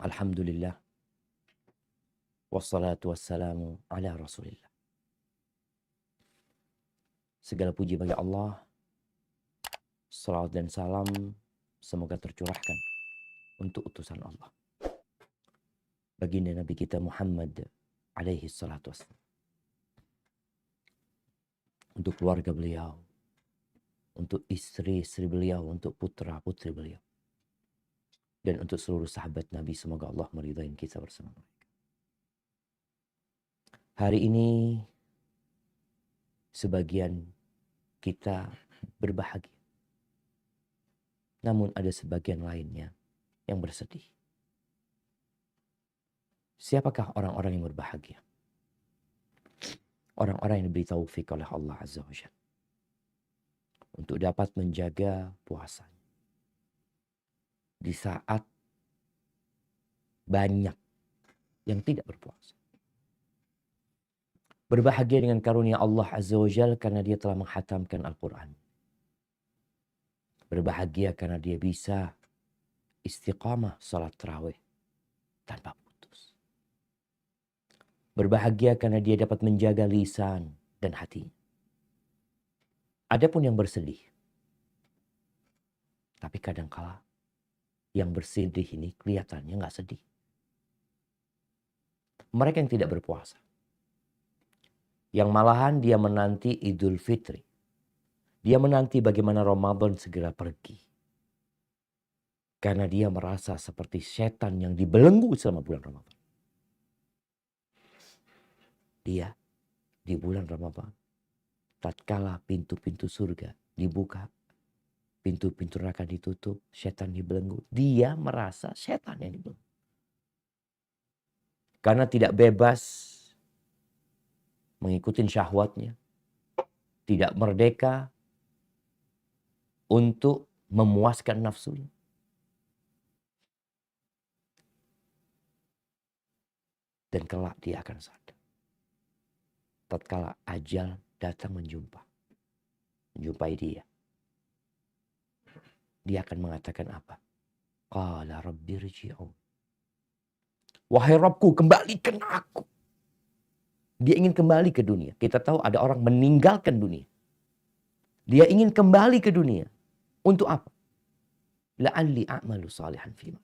Alhamdulillah, wassalatu wassalamu ala Rasulillah. Segala puji bagi Allah, salawat dan salam semoga tercurahkan untuk utusan Allah. Baginda Nabi kita Muhammad alaihi salatu wassalam. Untuk keluarga beliau, untuk istri-istri beliau, untuk putra-putri beliau. Dan untuk seluruh sahabat Nabi, semoga Allah meridai kita bersama mereka. Hari ini sebagian kita berbahagia. Namun ada sebagian lainnya yang bersedih. Siapakah orang-orang yang berbahagia? Orang-orang yang diberi taufik oleh Allah Azza wa Jalla untuk dapat menjaga puasanya di saat banyak yang tidak berpuasa. Berbahagia dengan karunia Allah Azza wa Jalla karena dia telah menghatamkan Al-Quran. Berbahagia karena dia bisa istiqamah salat tarawih tanpa putus. Berbahagia karena dia dapat menjaga lisan dan hatinya. Adapun yang bersedih, tapi kadangkala yang bersedih ini kelihatannya nggak sedih. Mereka yang tidak berpuasa, yang malahan dia menanti Idul Fitri, dia menanti bagaimana Ramadan segera pergi, karena dia merasa seperti setan yang dibelenggu selama bulan Ramadan. Dia di bulan Ramadan, tatkala pintu-pintu surga dibuka, pintu-pintu neraka ditutup, setan dibelenggu, dia merasa setan yang dibelenggu. Karena tidak bebas mengikuti syahwatnya, tidak merdeka untuk memuaskan nafsunya. Dan kelak dia akan sadar. Tatkala ajal datang menjumpai dia. Dia akan mengatakan apa? Qala rabbi rji'un. Wahai Rabbku, kembalikan aku. Dia ingin kembali ke dunia. Kita tahu ada orang meninggalkan dunia. Dia ingin kembali ke dunia. Untuk apa? La'alli a'malu salihan fima.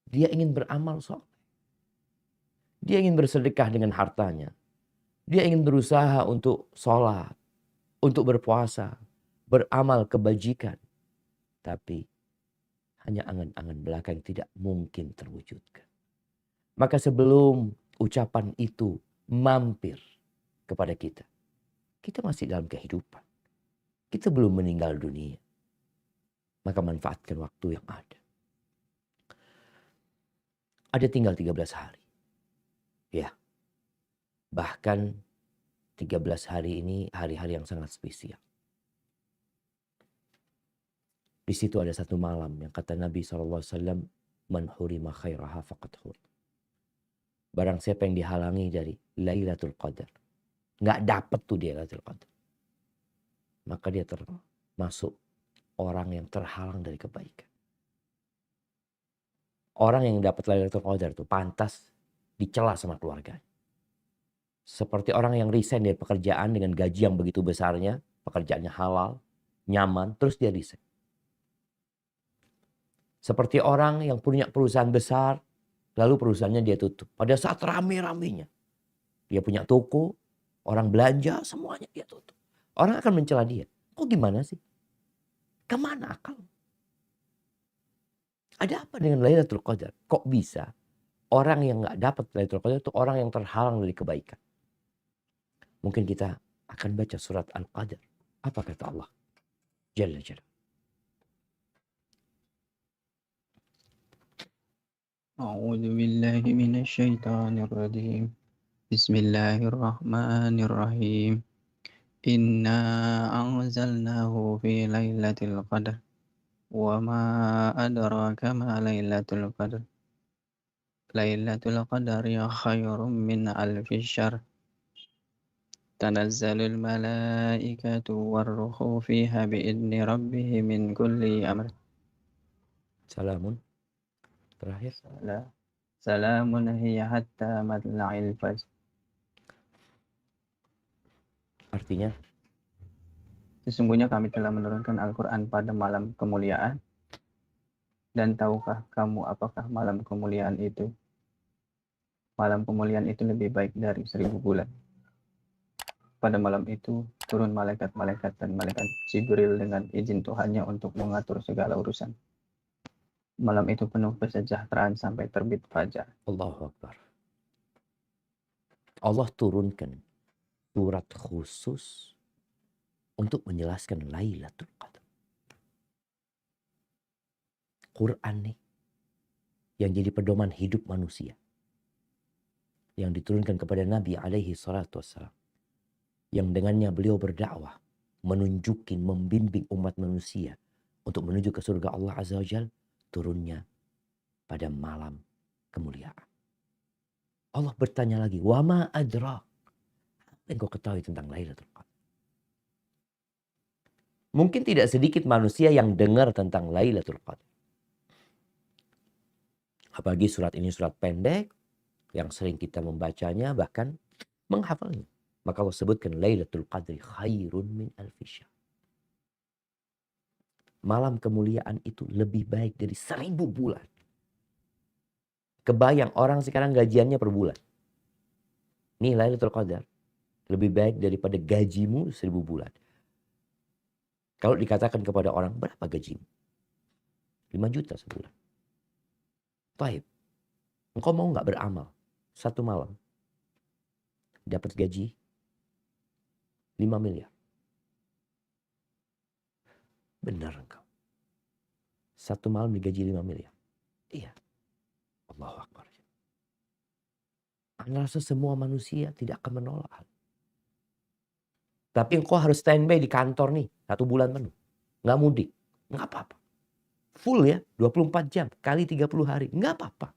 Dia ingin beramal soleh. Dia ingin bersedekah dengan hartanya. Dia ingin berusaha untuk sholat, untuk berpuasa, beramal kebajikan. Tapi hanya angan-angan belaka yang tidak mungkin terwujudkan. Maka sebelum ucapan itu mampir kepada kita, kita masih dalam kehidupan. Kita belum meninggal dunia. Maka manfaatkan waktu yang ada. Ada tinggal 13 hari. Ya. Bahkan 13 hari ini hari-hari yang sangat spesial. Di situ ada satu malam yang kata Nabi SAW, man hurima khairaha faqad hur. Barang siapa yang dihalangi dari Lailatul Qadar, nggak dapat tuh dia Lailatul Qadar, maka dia termasuk orang yang terhalang dari kebaikan. Orang yang dapat Lailatul Qadar tuh pantas dicela sama keluarganya. Seperti orang yang resign dari pekerjaan dengan gaji yang begitu besarnya, pekerjaannya halal, nyaman, terus dia resign. Seperti orang yang punya perusahaan besar, lalu perusahaannya dia tutup. Pada saat rame-ramenya, dia punya toko, orang belanja, semuanya dia tutup. Orang akan mencela dia. Kok gimana sih? Kemana akal? Ada apa dengan Lailatul Qadar? Kok bisa orang yang nggak dapat Lailatul Qadar itu orang yang terhalang dari kebaikan? Mungkin kita akan baca surat Al-Qadar. Apa kata Allah? Jalla Jalla. أعوذ بالله من الشيطان الرجيم بسم الله الرحمن الرحيم إنا أنزلناه في ليلة القدر وما أدراك ما ليلة القدر ليلة القدر خير من ألف شهر تنزل الملائكة والروح فيها بإذن ربهم من كل أمر Salamun Terakhir. Salamun hiya hatta matla'il fajr. Artinya, Sesungguhnya kami telah menurunkan Al-Quran pada malam kemuliaan. Dan tahukah kamu apakah malam kemuliaan itu? Malam kemuliaan itu lebih baik dari 1000 bulan. Pada malam itu turun malaikat-malaikat dan malaikat Jibril dengan izin Tuhannya untuk mengatur segala urusan. Malam itu penuh kesejahteraan sampai terbit fajar. Allahu Akbar. Allah turunkan surat khusus untuk menjelaskan Lailatul Qadar. Quran nih yang jadi pedoman hidup manusia. Yang diturunkan kepada Nabi alaihi salatu wassalam. Yang dengannya beliau berdakwah, menunjukin, membimbing umat manusia untuk menuju ke surga Allah Azza wa Jal, turunnya pada malam kemuliaan. Allah bertanya lagi, wa ma adrak? Apa yang kau ketahui tentang Lailatul Qadar? Mungkin tidak sedikit manusia yang dengar tentang Lailatul Qadar. Apalagi surat ini surat pendek, yang sering kita membacanya, bahkan menghafalnya. Maka Allah sebutkan Lailatul Qadri khairun min alfi syahr. Malam kemuliaan itu lebih baik dari 1000 bulan. Kebayang orang sekarang gajiannya per bulan. Nih Lailatul Qadar lebih baik daripada gajimu 1000 bulan. Kalau dikatakan kepada orang, berapa gajimu? 5 juta sebulan. Baik. Engkau mau nggak beramal satu malam dapat gaji 5 miliar? Benar engkau. Satu malam digaji 5 miliar. Iya. Allahu Akbar. Anda rasa semua manusia tidak akan menolak. Tapi engkau harus standby di kantor nih 1 bulan penuh. Nggak mudik. Nggak apa-apa. Full ya. 24 jam. Kali 30 hari. Nggak apa-apa.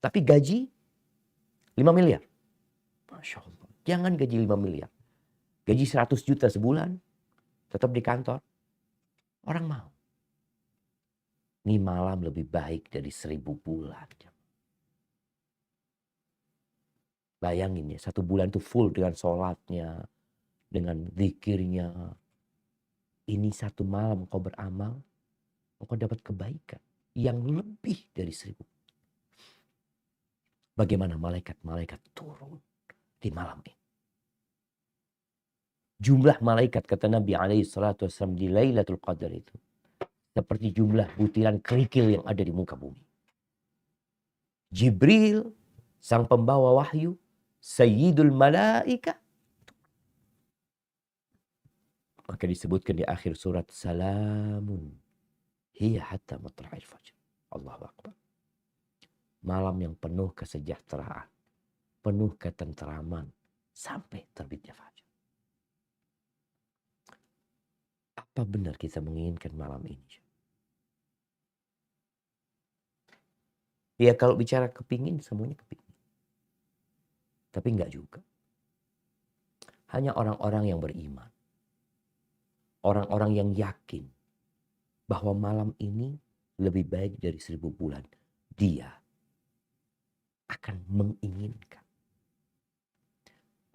Tapi gaji 5 miliar. Masya Allah. Jangan gaji 5 miliar. Gaji 100 juta sebulan. Tetap di kantor. Orang mau. Ini malam lebih baik dari 1000 bulan. Bayangin ya, 1 bulan itu full dengan sholatnya, dengan zikirnya. Ini 1 malam kau beramal, kau dapat kebaikan yang lebih dari 1000. Bagaimana malaikat-malaikat turun di malam ini. Jumlah malaikat kata Nabi SAW di Lailatul Qadar itu seperti jumlah butiran kerikil yang ada di muka bumi. Jibril, sang pembawa wahyu, Sayyidul Malaika. Maka disebutkan di akhir surat, Salamun hiya hatta matla'il fajr. Allahu Akbar. Malam yang penuh kesejahteraan, penuh ketenteraman sampai terbitnya fajar. Apa benar kita menginginkan malam ini? Ya kalau bicara kepingin, semuanya kepingin. Tapi enggak juga. Hanya orang-orang yang beriman. Orang-orang yang yakin bahwa malam ini lebih baik dari 1000 bulan. Dia akan menginginkan.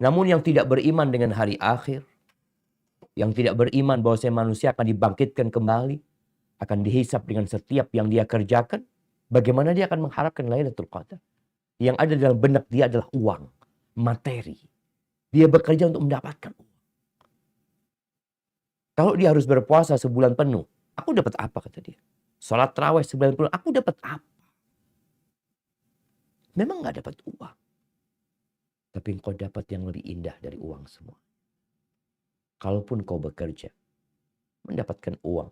Namun yang tidak beriman dengan hari akhir, yang tidak beriman bahwa manusia akan dibangkitkan kembali, akan dihisap dengan setiap yang dia kerjakan, bagaimana dia akan mengharapkan Lailatul Qadar? Yang ada dalam benak dia adalah uang, materi. Dia bekerja untuk mendapatkan uang. Kalau dia harus berpuasa sebulan penuh, aku dapat apa kata dia? Salat tarawih 90, aku dapat apa? Memang gak dapat uang. Tapi engkau dapat yang lebih indah dari uang semua. Kalaupun kau bekerja, mendapatkan uang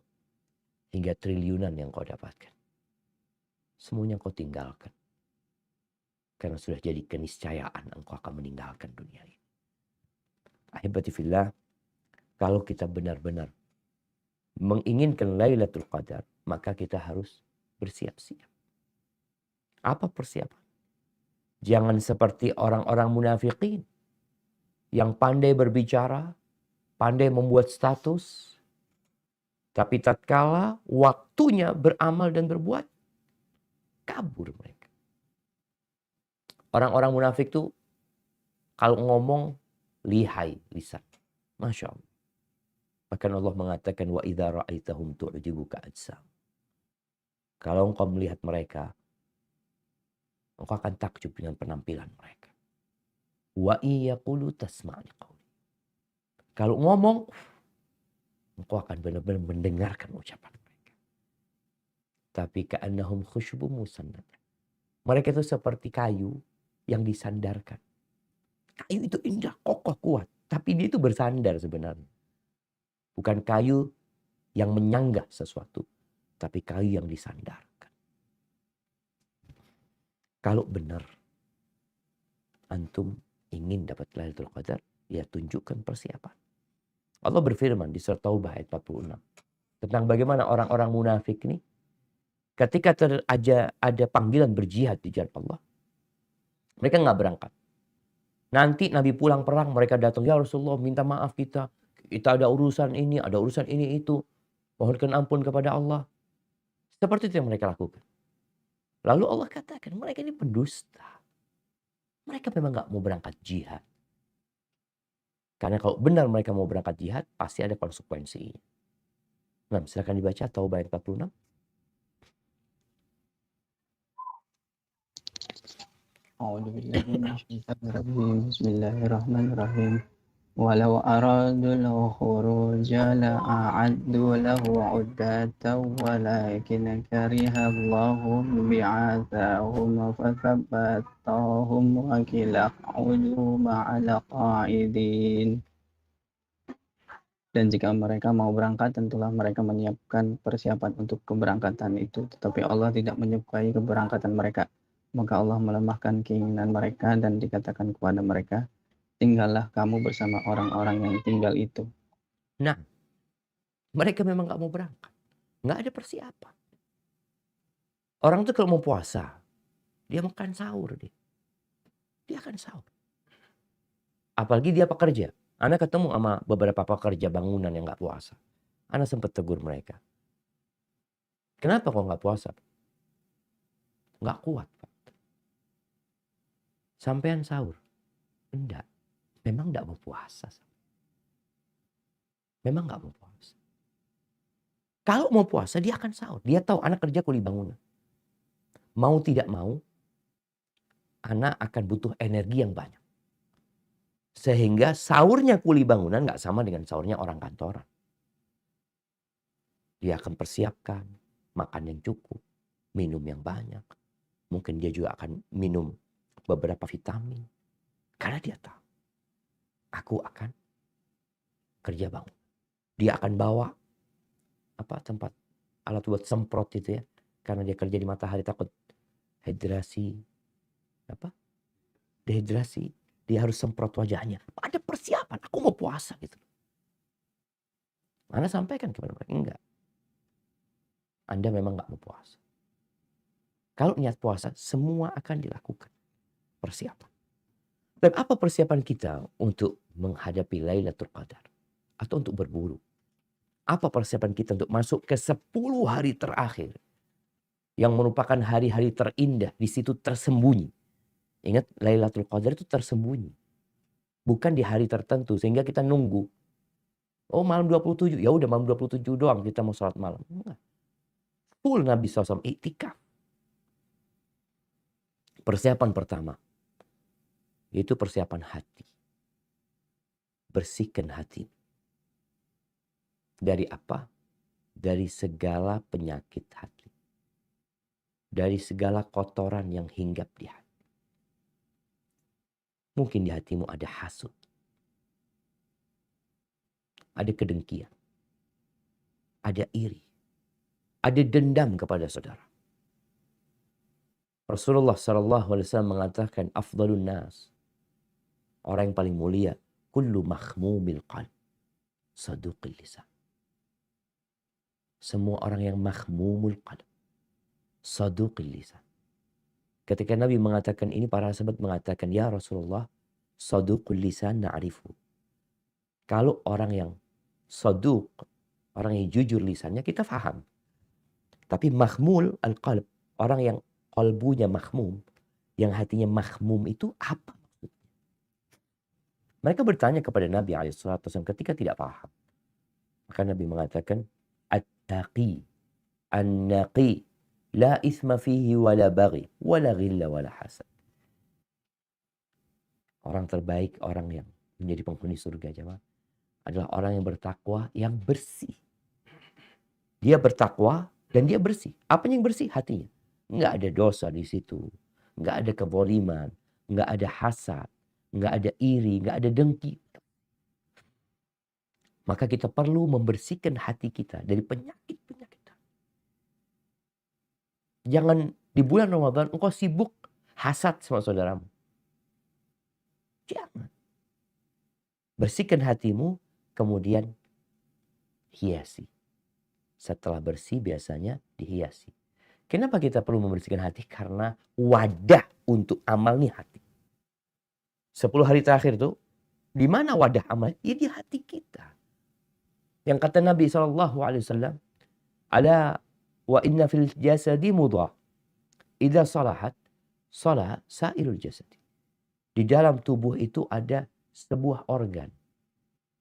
hingga triliunan yang kau dapatkan. Semuanya kau tinggalkan. Karena sudah jadi keniscayaan engkau akan meninggalkan dunia ini. Ahibati fillah, kalau kita benar-benar menginginkan Lailatul Qadar, maka kita harus bersiap-siap. Apa persiapan? Jangan seperti orang-orang munafikin yang pandai berbicara, pandai membuat status, tapi tatkala waktunya beramal dan berbuat, Kabur mereka. Orang-orang munafik tuh kalau ngomong lihai lisan. Masya Allah. Bahkan Allah mengatakan wa idza ra'aitahum tu'jibuka ajsam. Kalau engkau melihat mereka, engkau akan takjub dengan penampilan mereka. Wa iyaqulu tasma' liqauli. Kalau ngomong, engkau akan benar-benar mendengarkan ucapan mereka. Tapi ka'annahum khusyubun musannada. Mereka itu seperti kayu yang disandarkan. Kayu itu indah, kokoh, kuat. Tapi dia itu bersandar sebenarnya. Bukan kayu yang menyanggah sesuatu, tapi kayu yang disandarkan. Kalau benar antum ingin dapat Lailatul Qadar, ya tunjukkan persiapan. Allah berfirman di surat Taubah ayat 46 tentang bagaimana orang-orang munafik ini ketika ada panggilan berjihad di jalan Allah, mereka nggak berangkat. Nanti Nabi pulang perang, mereka datang, ya Rasulullah minta maaf kita ada urusan ini itu. Mohonkan ampun kepada Allah. Seperti itu yang mereka lakukan. Lalu Allah katakan mereka ini pendusta. Mereka memang nggak mau berangkat jihad. Karena kalau benar mereka mau berangkat jihad, pasti ada konsekuensinya. Nah, silakan dibaca Taubah ayat 46. Bismillahirrahmanirrahim. Walau aradul khuruja la'addu lahu 'uddatan walakin karihallahum bi'atsahum fathabbatahum wa qila qa'udu ma'al qa'idin. Dan jika mereka mau berangkat, tentulah mereka menyiapkan persiapan untuk keberangkatan itu. Tetapi Allah tidak menyukai keberangkatan mereka. Maka Allah melemahkan keinginan mereka dan dikatakan kepada mereka, tinggallah kamu bersama orang-orang yang tinggal itu. Nah, mereka memang nggak mau berangkat. Nggak ada persiapan. Orang tuh kalau mau puasa, dia makan sahur. Dia akan sahur. Apalagi dia pekerja. Ana ketemu sama beberapa pekerja bangunan yang nggak puasa. Ana sempat tegur mereka. Kenapa kok nggak puasa? Nggak kuat, Pak. Sampean sahur? Enggak. Memang nggak mau puasa. Memang nggak mau puasa. Kalau mau puasa dia akan sahur. Dia tahu anak kerja kuli bangunan. Mau tidak mau, anak akan butuh energi yang banyak. Sehingga sahurnya kuli bangunan nggak sama dengan sahurnya orang kantoran. Dia akan persiapkan makan yang cukup, minum yang banyak. Mungkin dia juga akan minum beberapa vitamin. Karena dia tahu, aku akan kerja bangun. Dia akan bawa tempat alat buat semprot itu ya. Karena dia kerja di matahari takut dehidrasi. Dia harus semprot wajahnya. Ada persiapan. Aku mau puasa gitu. Anda sampaikan kepada mereka. Enggak. Anda memang enggak mau puasa. Kalau niat puasa, semua akan dilakukan. Persiapan. Dan apa persiapan kita untuk menghadapi Lailatul Qadar? Atau untuk berburu? Apa persiapan kita untuk masuk ke 10 hari terakhir? Yang merupakan hari-hari terindah. Di situ tersembunyi. Ingat Lailatul Qadar itu tersembunyi. Bukan di hari tertentu. Sehingga kita nunggu. Oh malam 27. Ya udah malam 27 doang kita mau sholat malam. Enggak. Full Nabi SAW iktikaf. Persiapan pertama. Yaitu persiapan hati. Bersihkan hati. Dari apa? Dari segala penyakit hati. Dari segala kotoran yang hinggap di hati. Mungkin di hatimu ada hasud. Ada kedengkian. Ada iri. Ada dendam kepada saudara. Rasulullah SAW mengatakan afdalun nas. Orang yang paling mulia. Kullu makhmumil qalb. Saduqil lisan. Semua orang yang makhmumul qalb. Saduqil lisan. Ketika Nabi mengatakan ini, para sahabat mengatakan, ya Rasulullah, saduqul lisan na'rifu. Kalau orang yang saduq, orang yang jujur lisannya, kita faham. Tapi mahmul al-qalb, orang yang qalbunya mahmum, yang hatinya mahmum itu apa maksudnya? Mereka bertanya kepada Nabi SAW ketika tidak paham. Maka Nabi mengatakan, At-taqi, an-naqi, la isma fihi wala baghi, wala ghilla wala hasad. Orang terbaik, orang yang menjadi penghuni surga jemaah, adalah orang yang bertakwa, yang bersih. Dia bertakwa dan dia bersih. Apanya yang bersih? Hatinya. Nggak ada dosa di situ. Nggak ada kezaliman. Nggak ada hasad. Nggak ada iri. Nggak ada dengki. Maka kita perlu membersihkan hati kita dari penyakit-penyakit. Jangan di bulan Ramadan engkau sibuk hasad sama saudaramu. Jangan. Bersihkan hatimu, kemudian hiasi. Setelah bersih biasanya dihiasi. Kenapa kita perlu membersihkan hati? Karena wadah untuk amal nih hati. 10 hari terakhir tuh, di mana wadah amal? Ya di hati kita. Yang kata Nabi SAW, ala wa inna fil jasadi mudghah. Idza salahat, salah sairul jasadi. Di dalam tubuh itu ada sebuah organ.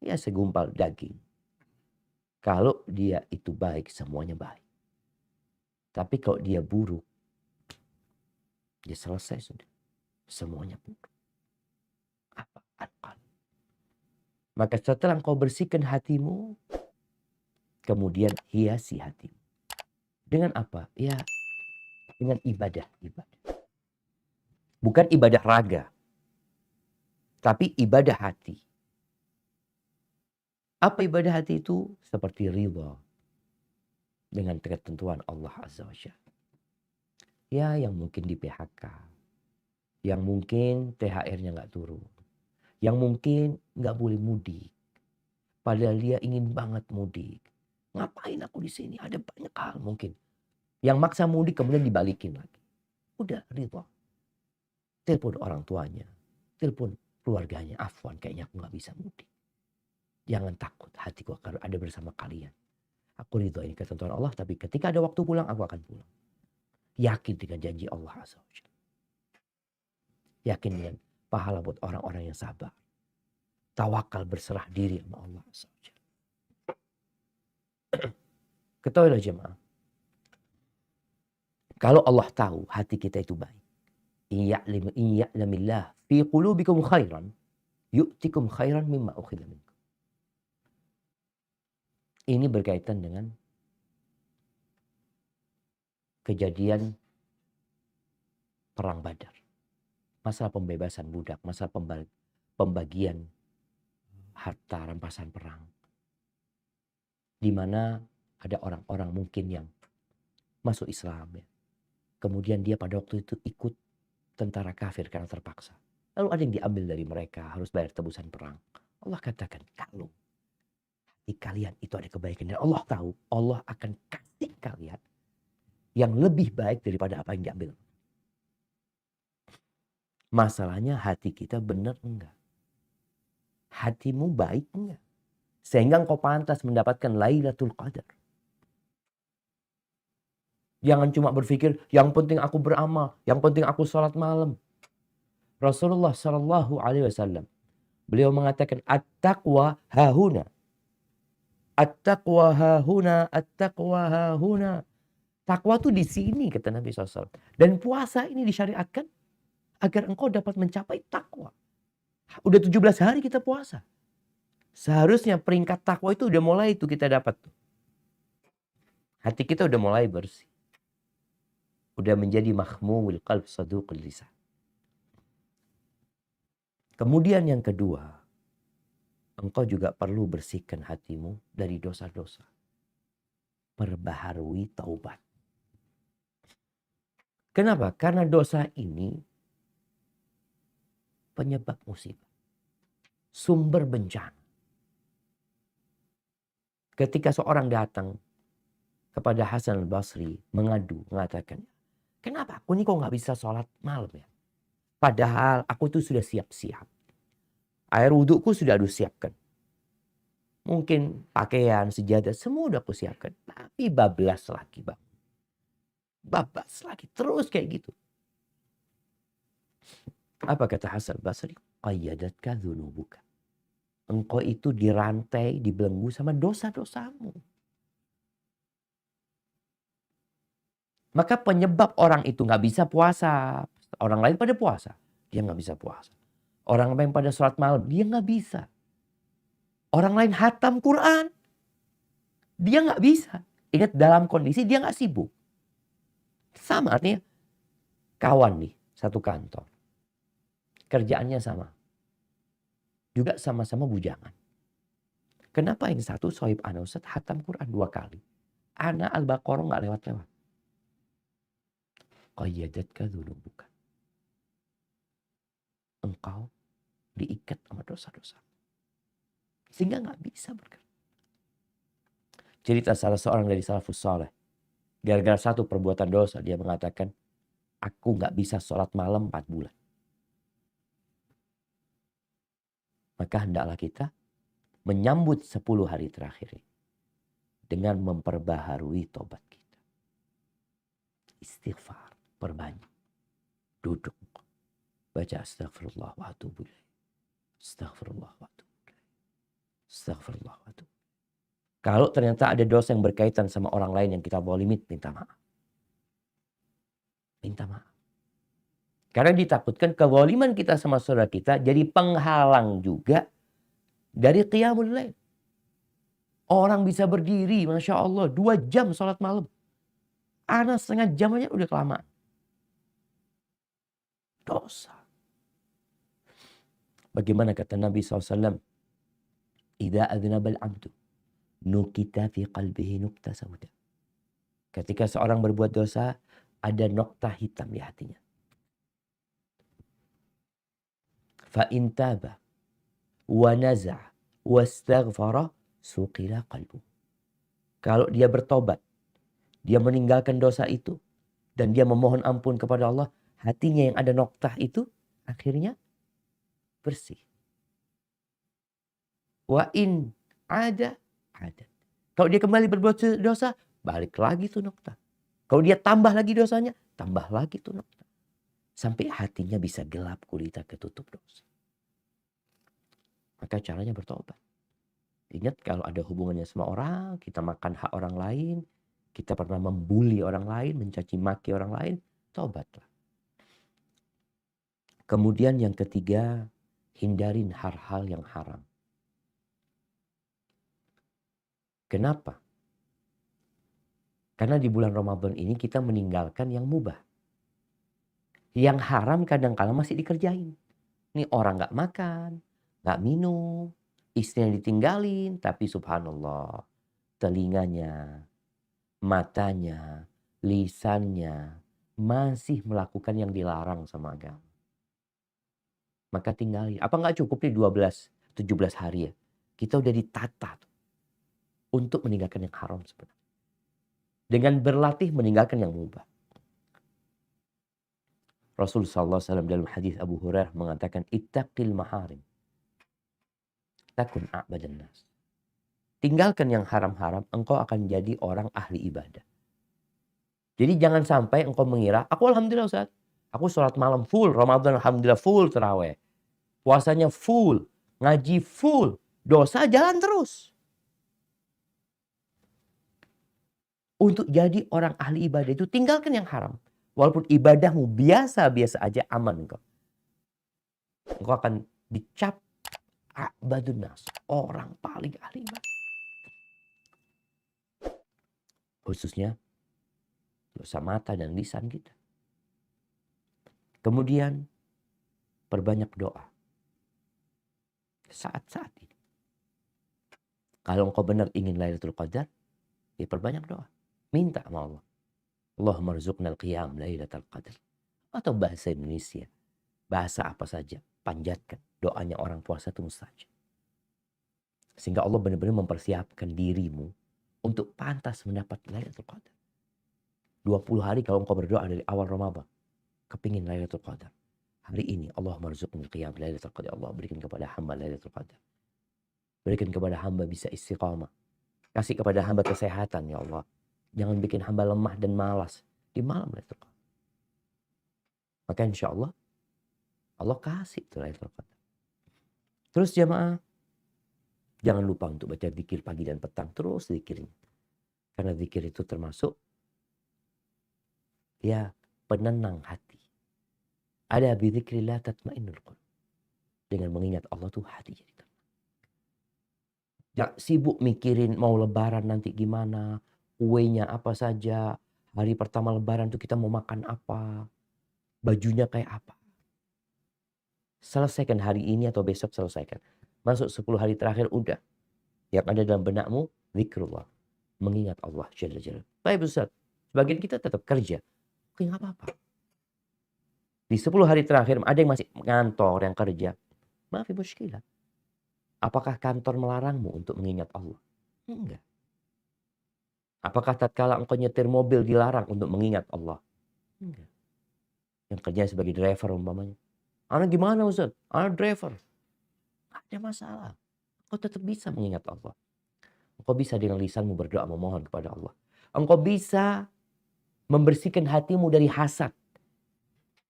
Ya segumpal daging. Kalau dia itu baik, semuanya baik. Tapi kalau dia buruk, dia selesai sudah. Semuanya buruk. Apa? Al-qalb. Maka setelah engkau bersihkan hatimu, kemudian hiasi hatimu. Dengan apa? Ya, dengan ibadah. Bukan ibadah raga, tapi ibadah hati. Apa ibadah hati itu? Seperti ridha dengan ketentuan Allah Azza wa Jalla. Ya, yang mungkin di PHK, yang mungkin THR-nya nggak turun, yang mungkin nggak boleh mudik, padahal dia ingin banget mudik. Ngapain aku di sini? Ada banyak hal mungkin. Yang maksa mudik kemudian dibalikin lagi. Udah ridha. Telepon orang tuanya, telepon keluarganya, afwan kayaknya aku nggak bisa mudik. Jangan takut, hatiku akan ada bersama kalian. Aku ridho ini ketentuan Allah, tapi ketika ada waktu pulang, aku akan pulang. Yakin dengan janji Allah Azza wa Jalla. Yakin dengan pahala buat orang-orang yang sabar. Tawakal, berserah diri sama Allah Azza wa Jalla. Ketahuilah jemaah, kalau Allah tahu hati kita itu baik. In ya'lamillah fi qulubikum khairan, yu'tikum khairan mimma ukhidha minkum. Ini berkaitan dengan kejadian perang Badar. Masalah pembebasan budak, masalah pembagian harta rampasan perang. Di mana ada orang-orang mungkin yang masuk Islam ya. Kemudian dia pada waktu itu ikut tentara kafir karena terpaksa. Lalu ada yang diambil dari mereka, harus bayar tebusan perang. Allah katakan, kalau di kalian itu ada kebaikan dan Allah tahu, Allah akan kasih kalian yang lebih baik daripada apa yang diambil. Masalahnya hati kita benar enggak? Hatimu baik enggak? Sehingga engkau pantas mendapatkan Lailatul Qadar. Jangan cuma berpikir, yang penting aku beramal, yang penting aku sholat malam. Rasulullah SAW, beliau mengatakan, at-taqwa hahuna. At-taqwa hahuna, at-taqwa hahuna. Takwa itu di sini, kata Nabi SAW. Dan puasa ini disyariatkan agar engkau dapat mencapai takwa. Udah 17 hari kita puasa. Seharusnya peringkat takwa itu udah mulai itu kita dapat. Hati kita udah mulai bersih. Udah menjadi mahmumul qalb saduqul lisan. Kemudian yang kedua, engkau juga perlu bersihkan hatimu dari dosa-dosa. Perbaharui taubat. Kenapa? Karena dosa ini penyebab musibah. Sumber bencana. Ketika seorang datang kepada Hasan al-Basri mengadu, mengatakan, kenapa aku ini kok nggak bisa sholat malam ya? Padahal aku tuh sudah siap-siap. Air wudhuku sudah aku siapkan. Mungkin pakaian, sejadah, semua udah aku siapkan. Tapi bablas lagi bang. babas lagi, terus kayak gitu. Apa kata Hasan Basri? Qayyadatka dzunubuka. Engkau itu dirantai, dibelenggu sama dosa-dosamu. Maka penyebab orang itu nggak bisa puasa. Orang lain pada puasa, dia nggak bisa puasa. Orang lain pada sholat malam, dia nggak bisa. Orang lain hatam Quran, dia nggak bisa. Ingat, dalam kondisi dia nggak sibuk. Sama artinya, kawan nih, satu kantor. Kerjaannya sama. Juga sama-sama bujangan. Kenapa yang satu sohib ana Ustaz hatam Quran 2 kali? Ana Al-Baqarah nggak lewat-lewat. Qayyadatka dzunubuka. Engkau diikat sama dosa-dosa. Sehingga nggak bisa bergerak. Cerita salah seorang dari salafus saleh. Gara-gara satu perbuatan dosa, dia mengatakan, aku nggak bisa sholat malam 4 bulan. Maka hendaklah kita menyambut 10 hari terakhir ini dengan memperbaharui tobat kita. Istighfar, perbanyak. Duduk, baca astagfirullah wa atubu ilaih. Astagfirullah wa atubu ilaih. Astagfirullah wa atubu. Kalau ternyata ada dosa yang berkaitan sama orang lain yang kita zalimi, minta maaf. Minta maaf. Karena ditakutkan kezaliman kita sama saudara kita jadi penghalang juga dari qiyamul lail. Orang bisa berdiri, Masya Allah, 2 jam sholat malam. Ana setengah jam aja udah kelamaan. Dosa. Bagaimana kata Nabi SAW? Idza adznabal abdu nukita fi qalbihi nukta sauda. Ketika seorang berbuat dosa, ada nokta hitam di hatinya. Fa in taba wa naza' wastaghfara suqila qalbu. Kalau dia bertobat, dia meninggalkan dosa itu, dan dia memohon ampun kepada Allah, hatinya yang ada noktah itu akhirnya bersih. Wa in ada. Kalau dia kembali berbuat dosa, balik lagi tuh noktah. Kalau dia tambah lagi dosanya, tambah lagi tuh noktah. Sampai hatinya bisa gelap gulita ketutup dosa. Maka caranya bertobat. Ingat, kalau ada hubungannya sama orang, kita makan hak orang lain, kita pernah membuli orang lain, mencaci maki orang lain, tobatlah. Kemudian yang ketiga, hindarin hal-hal yang haram. Kenapa? Karena di bulan Ramadan ini kita meninggalkan yang mubah. Yang haram kadang-kala masih dikerjain. Ini orang gak makan, gak minum, istrinya ditinggalin, tapi subhanallah, telinganya, matanya, lisannya masih melakukan yang dilarang sama agama. Maka tinggalin. Apa gak cukup nih 17 hari ya? Kita udah ditata tuh untuk meninggalkan yang haram sebenarnya. Dengan berlatih meninggalkan yang mubah. Rasulullah SAW dalam hadis Abu Hurairah mengatakan, ittaqil maharim takun a'badan nas. Tinggalkan yang haram-haram, engkau akan jadi orang ahli ibadah. Jadi jangan sampai engkau mengira, aku alhamdulillah Ustaz, aku sholat malam full, Ramadan alhamdulillah full terawih. Puasanya full, ngaji full, dosa jalan terus. Untuk jadi orang ahli ibadah itu tinggalkan yang haram. Walaupun ibadahmu biasa-biasa aja, aman engkau. Engkau akan dicap a'badun nas, orang paling ahli ibadah. Khususnya dosa mata dan lisan kita. Kemudian perbanyak doa. Saat-saat ini. Kalau engkau benar ingin Lailatul Qadar, ya perbanyak doa. Minta sama Allah. Allahumma rzuqnal qiyam Lailatul Qadar. Atau bahasa Indonesia. Bahasa apa saja. Panjatkan doanya orang puasa itu mustajab. Sehingga Allah benar-benar mempersiapkan dirimu untuk pantas mendapat Lailatul Qadar. 20 hari kalau engkau berdoa dari awal Ramadan, kepingin Lailatul Qadar. Hari ini Allahumma rzuqnal qiyam Lailatul Qadar. Allah berikan kepada hamba Lailatul Qadar. Berikan kepada hamba bisa istiqamah. Kasih kepada hamba kesehatan ya Allah. Jangan bikin hamba lemah dan malas. di malam Lailatul Qadar. Maka insya Allah, Allah kasih itu Lailatul Qadar. Terus jamaah, jangan lupa untuk baca zikir pagi dan petang. Terus zikirnya. Karena zikir itu termasuk ya penenang hati. Ada bizikrillah tatmainnul qulub. Dengan mengingat Allah tuh hati jadi tenang. Jangan sibuk mikirin mau lebaran nanti gimana, kuenya apa saja, hari pertama lebaran tuh kita mau makan apa, bajunya kayak apa. Selesaikan hari ini atau besok selesaikan. Masuk 10 hari terakhir udah. Yang ada dalam benakmu zikrullah. Mengingat Allah Jalla Jalla. Baik Ustaz, sebagian kita tetap kerja. Oke nggak apa-apa. Di 10 hari terakhir ada yang masih ngantor, yang kerja. Maaf ibu muskilah. Apakah kantor melarangmu untuk mengingat Allah? Enggak. Apakah tatkala engkau nyetir mobil dilarang untuk mengingat Allah? Enggak. Yang kerja sebagai driver umpamanya. Anak gimana Ustaz? Anak driver. Nggak ada masalah. Engkau tetap bisa mengingat Allah. Engkau bisa dengan lisanmu berdoa memohon kepada Allah. Engkau bisa membersihkan hatimu dari hasad.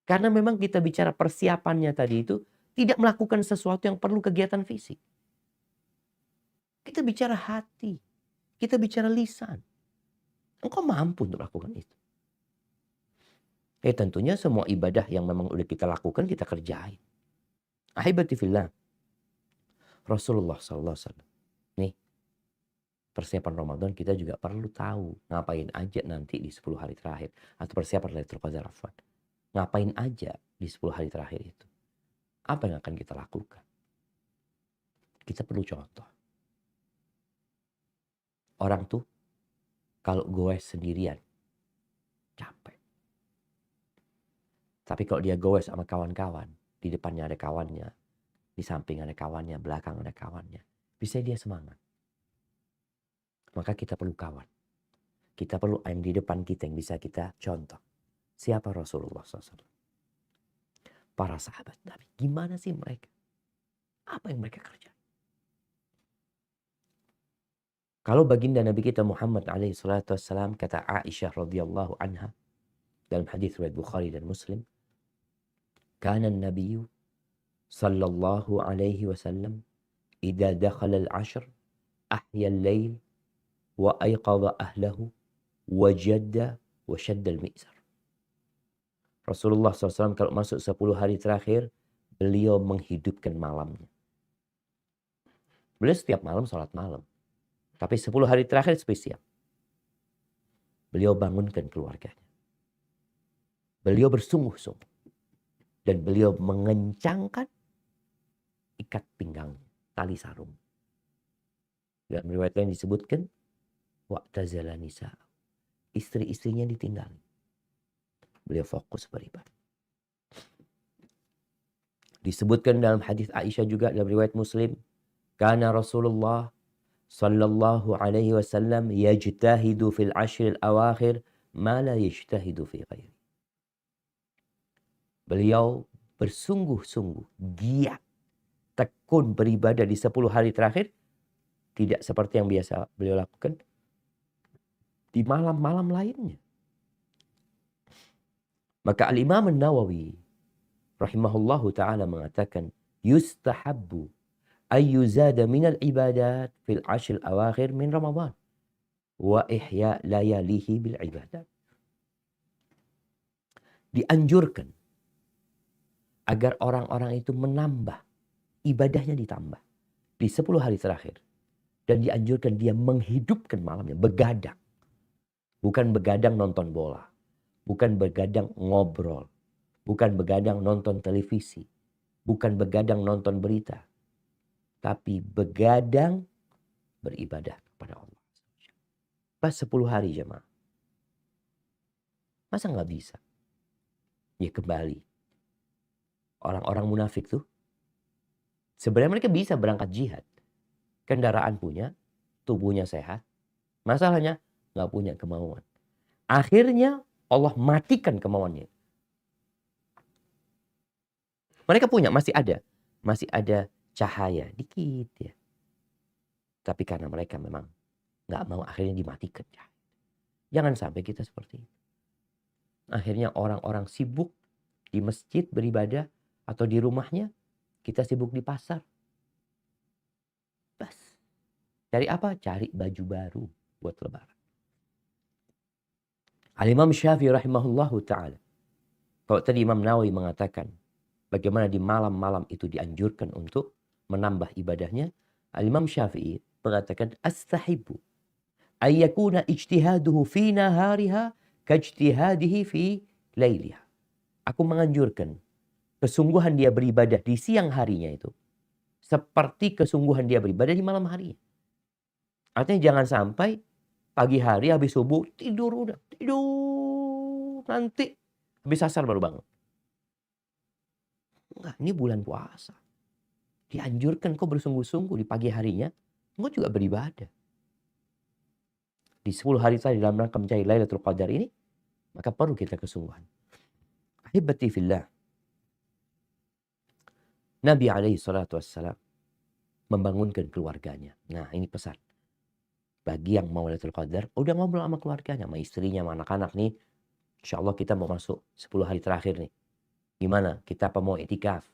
Karena memang kita bicara persiapannya tadi itu tidak melakukan sesuatu yang perlu kegiatan fisik. Kita bicara hati. Kita bicara lisan. Engkau mampu untuk melakukan itu. Tentunya semua ibadah yang memang udah kita lakukan kita kerjain. Ahibati fillah. Rasulullah SAW. Nih, persiapan Ramadan kita juga perlu tahu ngapain aja nanti di 10 hari terakhir. Atau persiapan Lailatul Qadar. Ngapain aja di 10 hari terakhir itu. Apa yang akan kita lakukan? Kita perlu contoh. Orang tuh kalau goes sendirian capek. Tapi kalau dia goes sama kawan-kawan, di depannya ada kawannya, di samping ada kawannya, belakang ada kawannya, bisa dia semangat. Maka kita perlu kawan. Kita perlu yang di depan kita yang bisa kita contoh. Siapa Rasulullah SAW? Para sahabat Nabi. Gimana sih mereka? Apa yang mereka kerjakan? Kalau baginda Nabi kita Muhammad SAW kata Aisyah radhiyallahu anha dalam hadis riwayat Bukhari dan Muslim, kana an-nabiy sallallahu alaihi wasallam idza dakhala al-'ashr ahya al-lail wa ayqadha ahlahu wa jadda wa shadda al-mi'zar. Rasulullah SAW kalau masuk 10 hari terakhir, beliau menghidupkan malamnya. Beliau setiap malam sholat malam. Tapi 10 hari terakhir spesial. Beliau bangunkan keluarganya. Beliau bersungguh-sungguh. Dan beliau mengencangkan ikat pinggangnya, tali sarung. Dalam riwayat lain disebutkan, wa'tazala nisa. Istri-istrinya ditinggali. Beliau fokus beribadah. Disebutkan dalam hadis Aisyah juga dalam riwayat Muslim, kana Rasulullah sallallahu alaihi wasallam yajtahidu fil 'ashr al-awakhir ma la yajtahidu fi ghairi. Beliau bersungguh-sungguh giat tekun beribadah di 10 hari terakhir tidak seperti yang biasa beliau lakukan di malam-malam lainnya. Maka Al-Imam An-Nawawi rahimahullahu ta'ala mengatakan yustahabbu ayyuzada minal ibadat fil 'ashr al-awakhir min Ramadan wa ihya layalihi bil ibadat. Dianjurkan agar orang-orang itu menambah ibadahnya, ditambah di 10 hari terakhir. Dan dianjurkan dia menghidupkan malamnya, begadang. Bukan begadang nonton bola. Bukan begadang ngobrol. Bukan begadang nonton televisi. Bukan begadang nonton berita. Tapi begadang beribadah kepada Allah. Pas 10 hari jemaah. Masa nggak bisa? Ya kembali. Orang-orang munafik tuh sebenarnya mereka bisa berangkat jihad. Kendaraan punya, tubuhnya sehat. Masalahnya nggak punya kemauan. Akhirnya Allah matikan kemauannya. Mereka punya, masih ada cahaya dikit ya. Tapi karena mereka memang nggak mau, akhirnya dimatikan. Jangan sampai kita seperti itu. Akhirnya orang-orang sibuk di masjid beribadah atau di rumahnya, kita sibuk di pasar. Bas. Cari apa? Cari baju baru buat lebaran. Al-Imam Syafi'i rahimahullahu ta'ala. Kalau tadi Imam Nawawi mengatakan bagaimana di malam-malam itu dianjurkan untuk menambah ibadahnya, Al-Imam Syafi'i mengatakan astahibu ayyakuna ijtihaduhu fi nahariha kajtihadihi fi lailiha. Aku menganjurkan kesungguhan dia beribadah di siang harinya itu seperti kesungguhan dia beribadah di malam harinya. Artinya jangan sampai pagi hari habis subuh tidur nanti habis asar baru bangun. Enggak, ini bulan puasa. Dianjurkan kau bersungguh-sungguh di pagi harinya, kau juga beribadah. Di 10 hari tadi dalam rangka mencari Lailatul Qadar ini, maka perlu kita kesungguhan. Ahibati fillah. Nabi alaihi salatu wassalam membangunkan keluarganya. Nah, ini pesan. Bagi yang mau Lailatul Qadar, udah ngobrol sama keluarganya, sama istrinya, sama anak-anak nih. Insya Allah kita mau masuk 10 hari terakhir nih. Gimana? Kita apa mau iktikaf?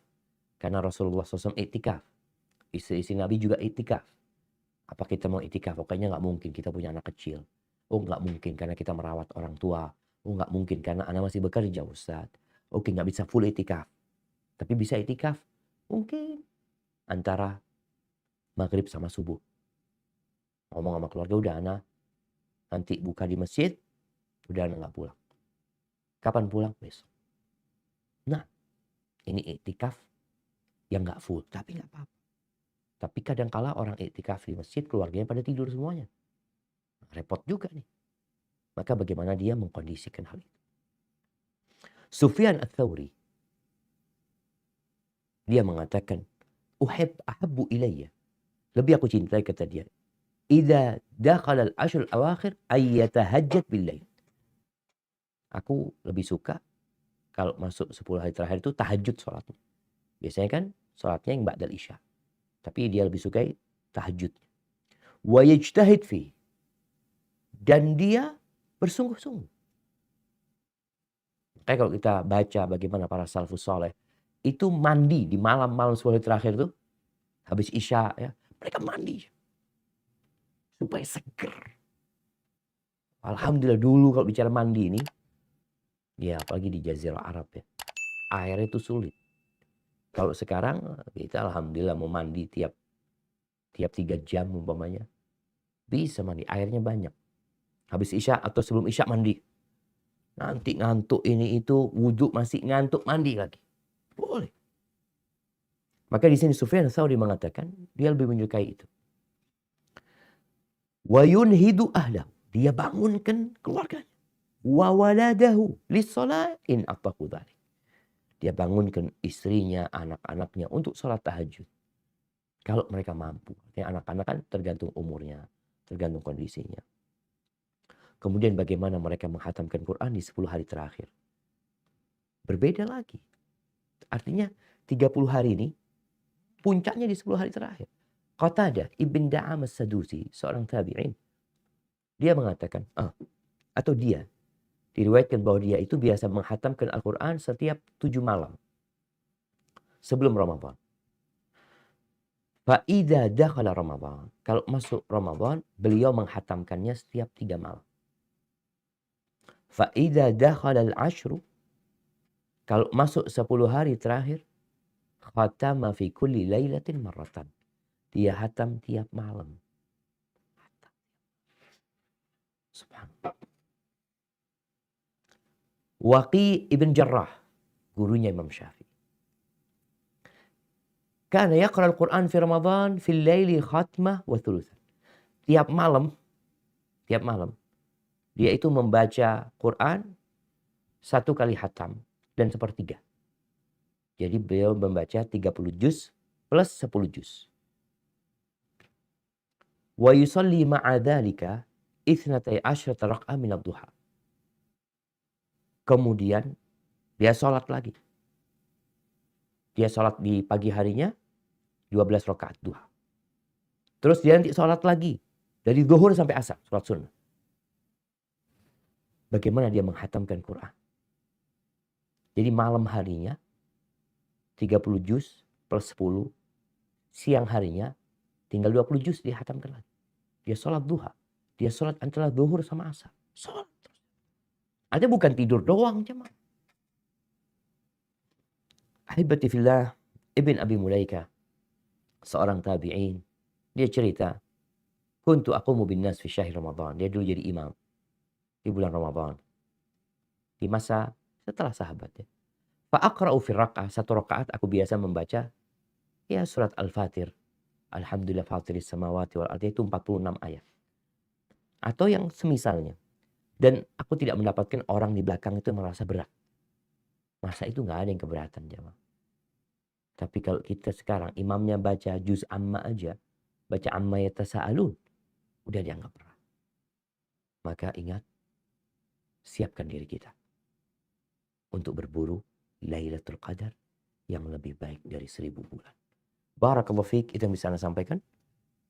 Karena Rasulullah SAW iktikaf. Istri-istri Nabi juga iktikaf. Apa kita mau iktikaf? Pokoknya nggak mungkin kita punya anak kecil. Oh nggak mungkin karena kita merawat orang tua. Oh nggak mungkin karena anak masih bekerja Ustaz. Oke nggak bisa full iktikaf. Tapi bisa iktikaf. Mungkin antara maghrib sama subuh. Ngomong sama keluarga udah anak. Nanti buka di masjid. Udah anak nggak pulang. Kapan pulang? Besok. Nah ini iktikaf yang nggak full. Tapi nggak apa-apa. Tapi kadangkala orang iktikaf di masjid, keluarganya pada tidur semuanya. Repot juga nih. Maka bagaimana dia mengkondisikan hal itu. Sufyan Ats-Tsauri, dia mengatakan, ahabbu ilayya. Lebih aku cintai kata dia. Idza dakhala al-ashr al-awakhir ay yatahajjad bil-lail. Aku lebih suka kalau masuk 10 hari terakhir itu tahajud sholatnya. Biasanya kan sholatnya yang ba'dal isya. Tapi dia lebih suka tahajudnya. Wa yajtahid fi. Dan dia bersungguh-sungguh. Kayak kalau kita baca bagaimana para salafus soleh. Itu mandi di malam-malam 10 hari terakhir tuh. Habis isya ya. Mereka mandi. Supaya seger. Alhamdulillah dulu kalau bicara mandi ini. Ya apalagi di Jazirah Arab ya. Airnya itu sulit. Kalau sekarang kita alhamdulillah mau mandi tiap 3 jam umpamanya. Bisa mandi, airnya banyak. Habis isya atau sebelum isya mandi. Nanti ngantuk ini itu, wudhu masih ngantuk mandi lagi. Boleh. Maka di sini Sufyan Ats-Tsauri mengatakan dia lebih menyukai itu. Wa yunhidu ahlahu. Dia bangunkan keluarganya. Wa waladahu lis-shalah in ataqu dzalik. Dia bangunkan istrinya, anak-anaknya untuk sholat tahajud. Kalau mereka mampu. Anak-anak kan tergantung umurnya, tergantung kondisinya. Kemudian bagaimana mereka menghatamkan Quran di 10 hari terakhir. Berbeda lagi. Artinya 30 hari ini puncaknya di 10 hari terakhir. Qatadah Ibn Da'am As-Sadusi, seorang tabi'in. Dia mengatakan, atau dia diriwayatkan bahwa dia itu biasa menghatamkan Al-Quran setiap 7 malam. Sebelum Ramadan. Fa'idha dakhala Ramadan. Kalau masuk Ramadan, beliau menghatamkannya setiap 3 malam. Fa'idha dakhala al-ashru. Kalau masuk 10 hari terakhir, khatama fi kulli laylatin marratan. Dia hatam tiap malam. Subhanallah. Waqi ibn Jarrah, gurunya Imam Syafi'i. Kana yaqra al-Quran fi Ramadan fil laili khatmah wa thuluthan. Tiap malam dia itu membaca Quran 1 kali hatam dan 1/3. Jadi beliau membaca 30 juz plus 10 juz. Wa yusalli ma'a dzalika 12 raka'ah min ad-duha. Kemudian dia sholat lagi. Dia sholat di pagi harinya 12 rakaat duha. Terus dia nanti sholat lagi. Dari zuhur sampai asar, sholat sunnah. Bagaimana dia menghatamkan Quran? Jadi malam harinya 30 juz plus 10. Siang harinya tinggal 20 juz dia hatamkan lagi. Dia sholat duha. Dia sholat antara zuhur sama asar. Sholat terus. Artinya bukan tidur doang jemaah. Ahibati fillah, Ibn Abi Mulaika, seorang tabi'in, dia cerita, kuntu aqumu bin nas fi syahr Ramadan. Dia dulu jadi imam di bulan Ramadan. Di masa setelah sahabat ya. Fa aqra'u fi raka'ah, satu rakaat aku biasa membaca ya surat Al-Fatir. Alhamdulillah fatiris samawati wal ardi, itu 46 ayat. Atau yang semisalnya. Dan aku tidak mendapatkan orang di belakang itu merasa berat. Masa itu nggak ada yang keberatan jemaah. Tapi kalau kita sekarang imamnya baca juz amma aja, baca amma yatasaalun, udah dianggap berat. Maka ingat, siapkan diri kita untuk berburu Lailatul Qadar yang lebih baik dari 1000 bulan. Barakallahu fiik, itu yang bisa Anda sampaikan.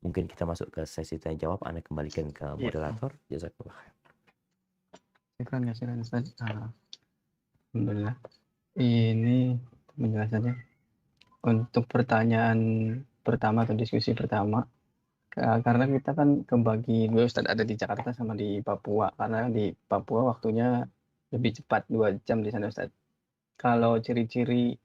Mungkin kita masuk ke sesi tanya jawab. Anda kembalikan ke moderator. Jazakallah khair. Silakan Ustaz. Alhamdulillah. Ini penjelasannya. Untuk pertanyaan pertama atau diskusi pertama, karena kita kan kebagi dua, Ustaz, ada di Jakarta sama di Papua. Karena di Papua waktunya lebih cepat, 2 jam di sana, Ustaz. Kalau ciri-ciri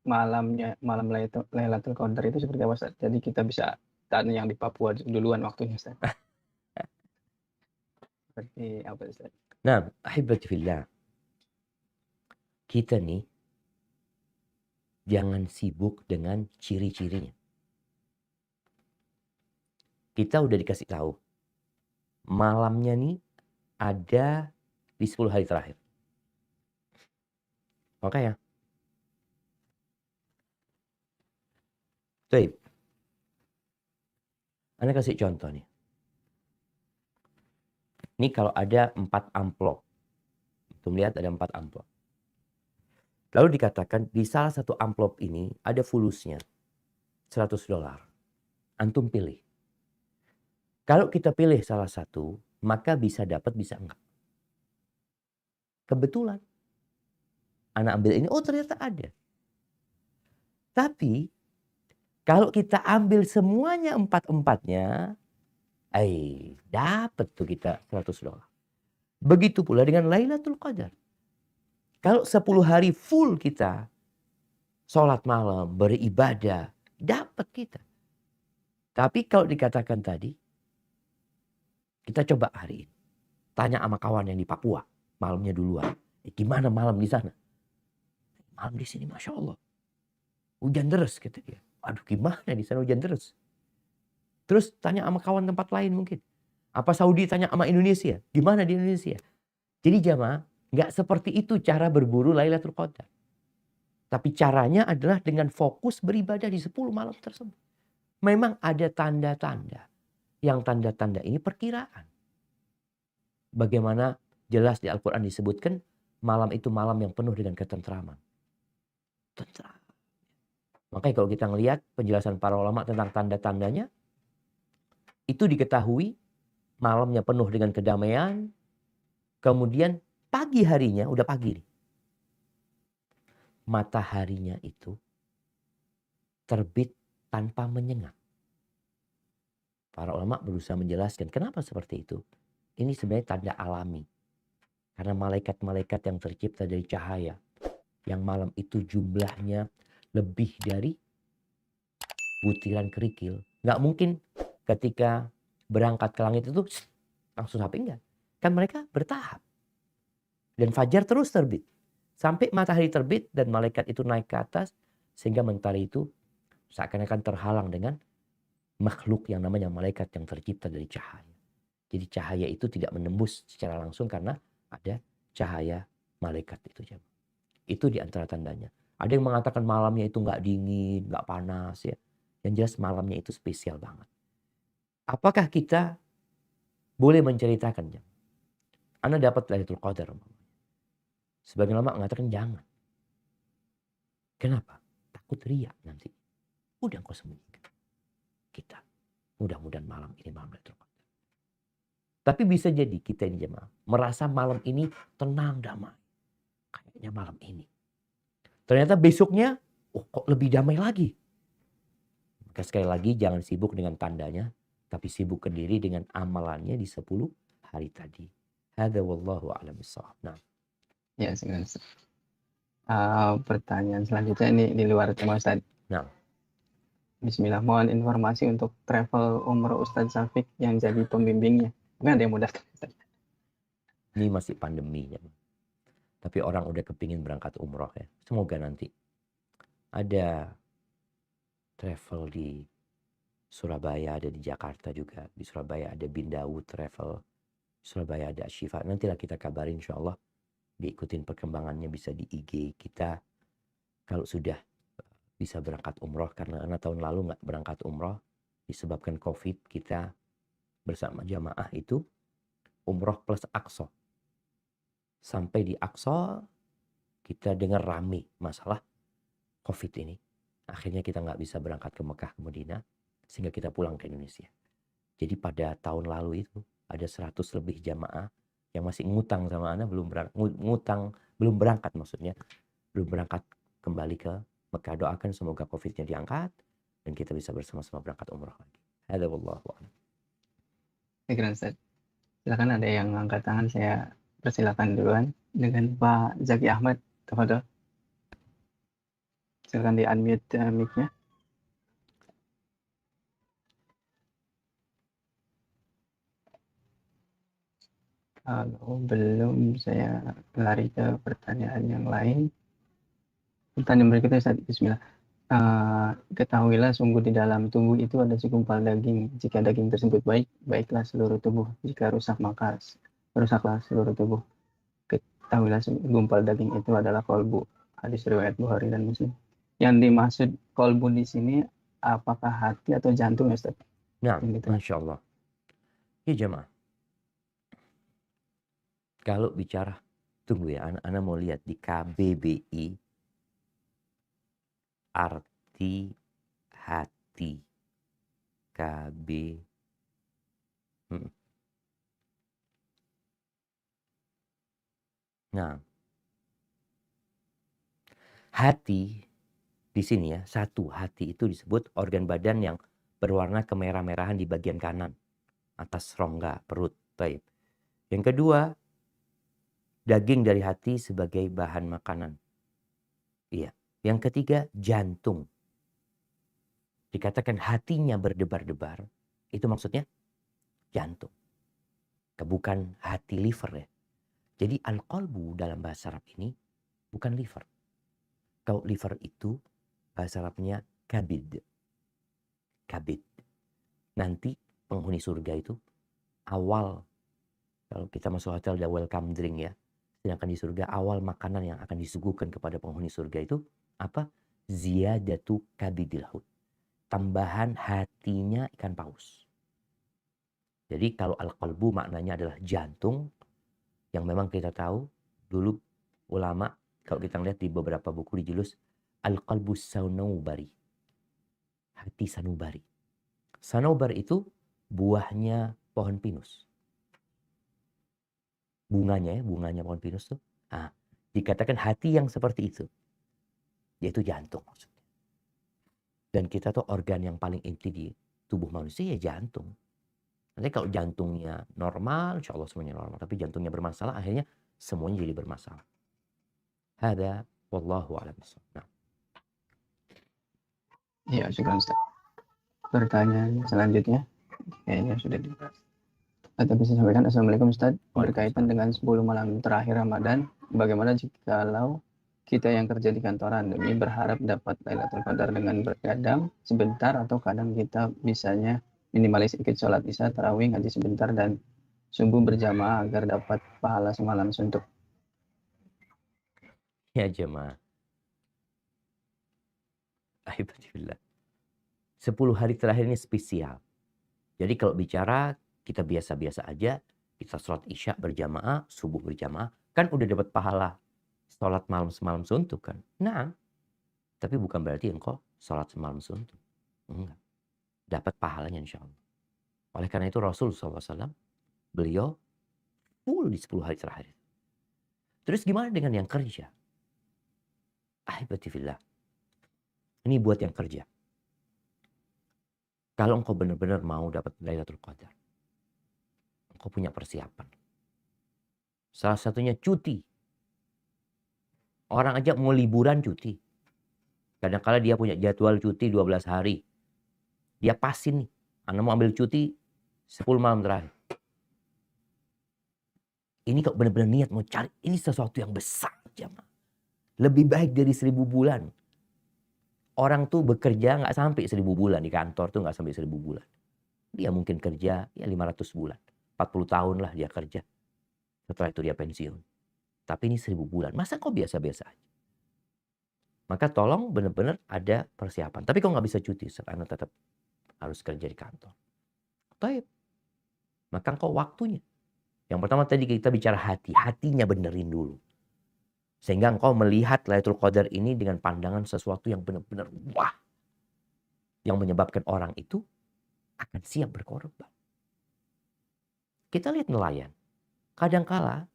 malam Lailatul Qadar itu seperti apa, Ustaz? Jadi kita bisa tanya yang di Papua duluan waktunya, Ustaz. Seperti apa, Ustaz? Nah, ahibati fillah. Kita nih jangan sibuk dengan ciri-cirinya. Kita udah dikasih tahu. Malamnya nih ada di 10 hari terakhir. Makanya. Baik. Anda kasih contoh nih. Ini kalau ada 4 amplop. Tuh lihat ada 4 amplop. Lalu dikatakan di salah satu amplop ini ada fulusnya $100. Antum pilih. Kalau kita pilih salah satu, maka bisa dapat, bisa enggak. Kebetulan. Anak ambil ini, oh ternyata ada. Tapi, kalau kita ambil semuanya 4-4-nya, dapat tuh kita $100. Begitu pula dengan Lailatul Qadar. Kalau 10 hari full kita sholat malam, beribadah, dapat kita. Tapi kalau dikatakan tadi, kita coba hari ini. Tanya sama kawan yang di Papua, malamnya duluan. Gimana malam di sana? Malam di sini Masya Allah. Hujan deras kata dia. Aduh gimana di sana hujan deras. Terus tanya sama kawan tempat lain mungkin. Apa Saudi tanya sama Indonesia? Gimana di Indonesia? Jadi jamaah, nggak seperti itu cara berburu Lailatul Qadar. Tapi caranya adalah dengan fokus beribadah di 10 malam tersebut. Memang ada tanda-tanda. Yang tanda-tanda ini perkiraan. Bagaimana jelas di Al-Quran disebutkan malam itu malam yang penuh dengan ketentraman. Tentram. Makanya kalau kita ngelihat penjelasan para ulama tentang tanda-tandanya, itu diketahui malamnya penuh dengan kedamaian. Kemudian pagi harinya, udah pagi nih. Mataharinya itu terbit tanpa menyengat. Para ulama berusaha menjelaskan kenapa seperti itu. Ini sebenarnya tanda alami. Karena malaikat-malaikat yang tercipta dari cahaya. Yang malam itu jumlahnya lebih dari butiran kerikil. Nggak mungkin ketika berangkat ke langit itu langsung sampai, enggak. Kan mereka bertahap. Dan fajar terus terbit. Sampai matahari terbit dan malaikat itu naik ke atas. Sehingga mentari itu seakan-akan terhalang dengan makhluk yang namanya malaikat yang tercipta dari cahaya. Jadi cahaya itu tidak menembus secara langsung karena ada cahaya malaikat itu. Itu di antara tandanya. Ada yang mengatakan malamnya itu nggak dingin, nggak panas ya. Yang jelas malamnya itu spesial banget. Apakah kita boleh menceritakannya? Anda dapat Lailatul Qadar. Sebagian ulama mengatakan jangan. Kenapa? Takut riya nanti. Udah engkau sembunyikan. Kita. Mudah-mudahan malam ini malam Lailatul Qadar. Tapi bisa jadi kita ini jemaah merasa malam ini tenang, damai. Kayaknya malam ini Ternyata besoknya, oh kok lebih damai lagi. Maka sekali lagi jangan sibuk dengan tandanya, tapi sibukkan diri dengan amalannya di 10 hari tadi. Hadza wallahu a'lam bissawab. Nah, Ya, sekarang pertanyaan selanjutnya ini di luar tema Ustaz. nah, Bismillah, mohon informasi untuk travel umroh Ustadz Syafiq yang jadi pembimbingnya. Mungkin ada yang mudah. ini masih pandemi ya. Tapi orang udah kepingin berangkat umroh ya. Semoga nanti ada travel di Surabaya, ada di Jakarta juga. Di Surabaya ada Bindawu Travel. Di Surabaya ada Ashifa. Nantilah kita kabarin insya Allah. Diikutin perkembangannya bisa di IG kita. Kalau sudah bisa berangkat umroh. Karena tahun lalu nggak berangkat umroh. Disebabkan COVID, kita bersama jamaah itu umroh plus Aqsa. Sampai di Aqsa kita dengar rame masalah COVID ini. Akhirnya kita nggak bisa berangkat ke Mekah, ke Madinah, sehingga kita pulang ke Indonesia. Jadi pada tahun lalu itu ada 100 lebih jamaah yang masih ngutang sama Ana, belum berangkat maksudnya, belum berangkat kembali ke Mekah. Doakan semoga COVID-nya diangkat dan kita bisa bersama-sama berangkat umrah lagi. Hadza wallahu a'lam. Baik, Ustaz. Silakan, ada yang angkat tangan, saya persilakan duluan dengan Pak Zaki Ahmad. Tafadhol. Silakan di unmute mic-nya. Kalau belum, saya lari ke pertanyaan yang lain. Pertanyaan berikutnya, Ustaz. Bismillah. Ketahuilah sungguh di dalam tubuh itu ada segumpal daging. Jika daging tersebut baik, baiklah seluruh tubuh. Jika rusak, maka rusaklah seluruh tubuh. Ketahuilah segumpal daging itu adalah kolbu. Hadis riwayat Bukhari dan Muslim. Yang dimaksud kolbu di sini apakah hati atau jantung, Ustaz? Nah, Gitu. Masya Allah. Ya jemaah. Kalau bicara, tunggu ya, Ana mau lihat di KBBI arti hati. KB. Nah, hati di sini ya, satu, hati itu disebut organ badan yang berwarna kemerah-merahan di bagian kanan, atas rongga perut. Baik. Yang kedua, daging dari hati sebagai bahan makanan. Iya. Yang ketiga, jantung. Dikatakan hatinya berdebar-debar, itu maksudnya jantung. Bukan hati liver ya. Jadi al-qalbu dalam bahasa Arab ini bukan liver. Kalau liver itu bahasa Arabnya kabid. Kabid. Nanti penghuni surga itu awal, kalau kita masuk hotel ada welcome drink ya. Sedangkan di surga awal makanan yang akan disuguhkan kepada penghuni surga itu apa? Ziyadatu kabidil hut. Tambahan hatinya ikan paus. Jadi kalau al-qalbu maknanya adalah jantung, yang memang kita tahu dulu ulama kalau kita lihat di beberapa buku dijulus al-qalbu sanubari. Hati sanubari. Sanubar itu buahnya pohon pinus. Bunganya pohon pinus tuh. Nah, dikatakan hati yang seperti itu. Yaitu jantung maksudnya. Dan kita tuh organ yang paling inti di tubuh manusia ya jantung. Nanti kalau jantungnya normal, insya Allah semuanya normal. Tapi jantungnya bermasalah, akhirnya semuanya jadi bermasalah. Hada wallahu a'lam bishawab. Nah. Ya, syukur, Ustaz. Pertanyaan selanjutnya kayaknya sudah dibahas. Atau bisa sampaikan, Assalamualaikum Ustaz. Berkaitan dengan 10 malam terakhir Ramadan, bagaimana jikalau kita yang kerja di kantoran demi berharap dapat Lailatul Qadar dengan bergadang sebentar, atau kadang kita bisanya minimalis ikut sholat isya, tarawih, ngaji sebentar, dan subuh berjamaah agar dapat pahala semalam suntuk. Ya jemaah. Alhamdulillah. 10 hari terakhir ini spesial. Jadi kalau bicara kita biasa-biasa aja, kita sholat isya berjamaah, subuh berjamaah, kan udah dapat pahala sholat malam semalam suntuk kan. Nah, tapi bukan berarti engkau sholat semalam suntuk. Enggak. Dapat pahalanya insya Allah. Oleh karena itu Rasul SAW, beliau full di 10 hari terakhir. Terus gimana dengan yang kerja? Ahibati fillah. Ini buat yang kerja. Kalau engkau benar-benar mau dapat Lailatul Qadar, engkau punya persiapan. Salah satunya cuti. Orang aja mau liburan cuti. Kadang-kala dia punya jadwal cuti 12 hari. Dia pasin nih. Anda mau ambil cuti 10 malam terakhir. Ini kok benar-benar niat mau cari. Ini sesuatu yang besar. Jamaah. Lebih baik dari 1000 bulan. Orang tuh bekerja nggak sampai 1000 bulan. Di kantor tuh nggak sampai 1000 bulan. Dia mungkin kerja ya 500 bulan. 40 tahun lah dia kerja. Setelah itu dia pensiun. Tapi ini 1000 bulan. Masa kok biasa-biasa aja? Maka tolong benar-benar ada persiapan. Tapi kok nggak bisa cuti, Anda tetap harus kerja di kantor. Taib. Maka engkau waktunya. Yang pertama tadi kita bicara hati. Hatinya benerin dulu. Sehingga engkau melihat Lailatul Qadar ini dengan pandangan sesuatu yang benar-benar wah. Yang menyebabkan orang itu akan siap berkorban. Kita lihat nelayan. Kadangkala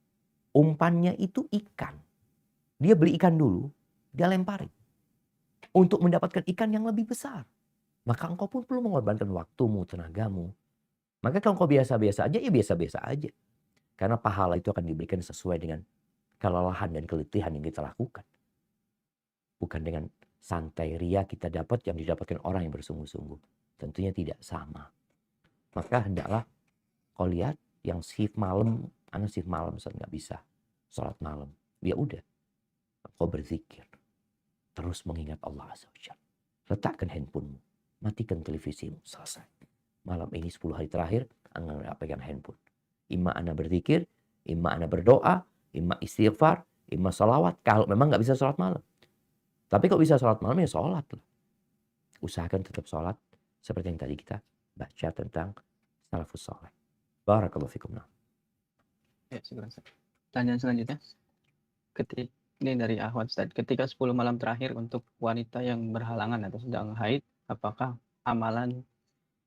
umpannya itu ikan. Dia beli ikan dulu, dia lemparin. Untuk mendapatkan ikan yang lebih besar. Maka engkau pun perlu mengorbankan waktumu, tenagamu. Maka kalau engkau biasa-biasa aja, ya biasa-biasa aja. Karena pahala itu akan diberikan sesuai dengan kelelahan dan keletihan yang kita lakukan. Bukan dengan santai ria kita dapat yang didapatkan orang yang bersungguh-sungguh. Tentunya tidak sama. Maka hendaklah kau lihat yang shift malam, anak shift malam nggak bisa sholat malam. Ya udah, kau berzikir. Terus mengingat Allah Azza wa Jalla. Letakkan handphonemu. Matikan televisimu. Selesai. Malam ini 10 hari terakhir, Anda nggak pegang handphone. Ima Anda berzikir, ima Anda berdoa, ima istighfar, ima salawat. Kalau memang nggak bisa sholat malam. Tapi kok bisa sholat malam ya sholat. Usahakan tetap sholat. Seperti yang tadi kita baca tentang salafus soleh. Barakallahu fikum. Ya, pertanyaan selanjutnya. Ini dari Ahwat Ustaz. Ketika 10 malam terakhir untuk wanita yang berhalangan atau sedang haid, apakah amalan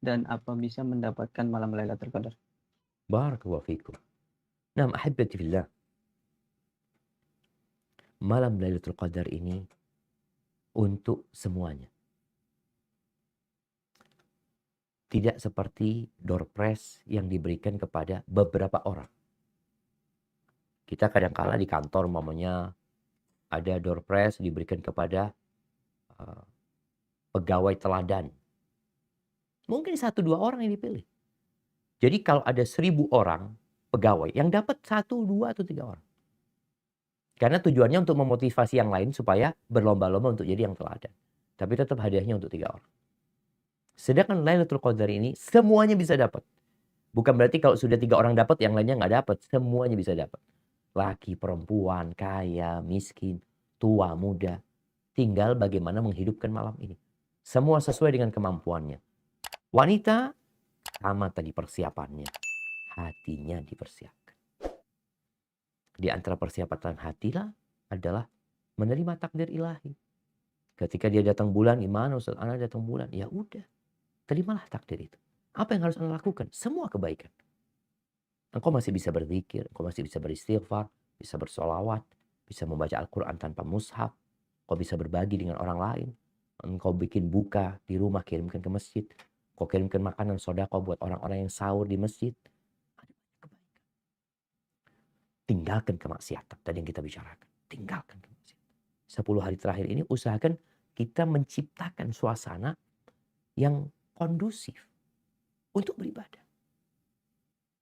dan apa bisa mendapatkan malam Lailatul Qadar? Barakallahu fikum. Nah, ahibati fillah. Malam Lailatul Qadar ini untuk semuanya. Tidak seperti door prize yang diberikan kepada beberapa orang. Kita kadang-kala di kantor umpamanya ada door prize diberikan kepada pegawai teladan. Mungkin 1-2 orang yang dipilih. Jadi kalau ada 1000 orang pegawai, yang dapat 1, 2, atau 3 orang. Karena tujuannya untuk memotivasi yang lain supaya berlomba-lomba untuk jadi yang teladan. Tapi tetap hadiahnya untuk 3 orang. Sedangkan Lailatul Qadar ini semuanya bisa dapat. Bukan berarti kalau sudah 3 orang dapat, yang lainnya nggak dapat. Semuanya bisa dapat. Laki, perempuan, kaya, miskin, tua, muda. Tinggal bagaimana menghidupkan malam ini. Semua sesuai dengan kemampuannya. Wanita, sama tadi persiapannya. Hatinya dipersiapkan. Di antara persiapan hatilah adalah menerima takdir ilahi. Ketika dia datang bulan, gimana Ustaz? Ana datang bulan. Ya udah, terimalah takdir itu. Apa yang harus Anda lakukan? Semua kebaikan. Engkau masih bisa berzikir, engkau masih bisa beristighfar, bisa bersolawat, bisa membaca Al-Quran tanpa mushaf, engkau bisa berbagi dengan orang lain, engkau bikin buka di rumah, kirimkan ke masjid, engkau kirimkan makanan sodaqah buat orang-orang yang sahur di masjid. Tinggalkan kemaksiatan tadi yang kita bicarakan. Tinggalkan kemaksiatan. 10 hari terakhir ini usahakan kita menciptakan suasana yang kondusif untuk beribadah.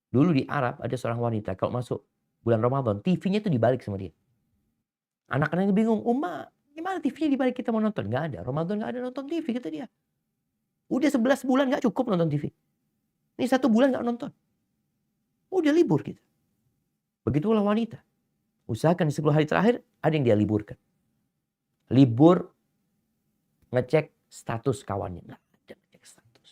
Dulu di Arab ada seorang wanita kalau masuk bulan Ramadan, TV-nya itu dibalik sama dia. Anak-anaknya bingung, Umma, gimana TV-nya dibalik kita mau nonton? Nggak ada, Ramadan nggak ada nonton TV, kata dia. Udah 11 bulan nggak cukup nonton TV. Ini 1 bulan nggak nonton. Udah libur kita. Begitulah wanita. Usahakan di 10 hari terakhir ada yang dia liburkan. Libur ngecek status kawannya. Nggak ada ngecek status.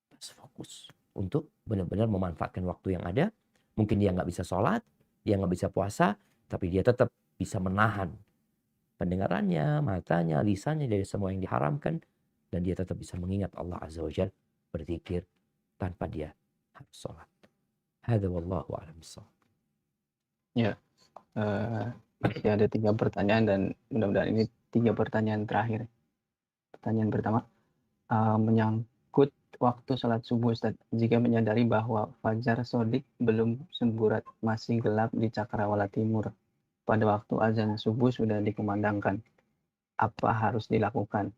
Pas fokus untuk benar-benar memanfaatkan waktu yang ada. Mungkin dia nggak bisa sholat, dia nggak bisa puasa, tapi dia tetap bisa menahan pendengarannya, matanya, lisannya dari semua yang diharamkan. Dan dia tetap bisa mengingat Allah Azza wa Jalla, berzikir tanpa dia harus sholat. Hadza wallahu a'lam bissawab. Ya, Masih ada 3 pertanyaan dan mudah-mudahan ini 3 pertanyaan terakhir. Pertanyaan pertama, menyangkut waktu sholat subuh Ustaz. Jika menyadari bahwa fajar shadiq belum semburat, masih gelap di cakrawala timur, pada waktu azan subuh sudah dikumandangkan, apa harus dilakukan?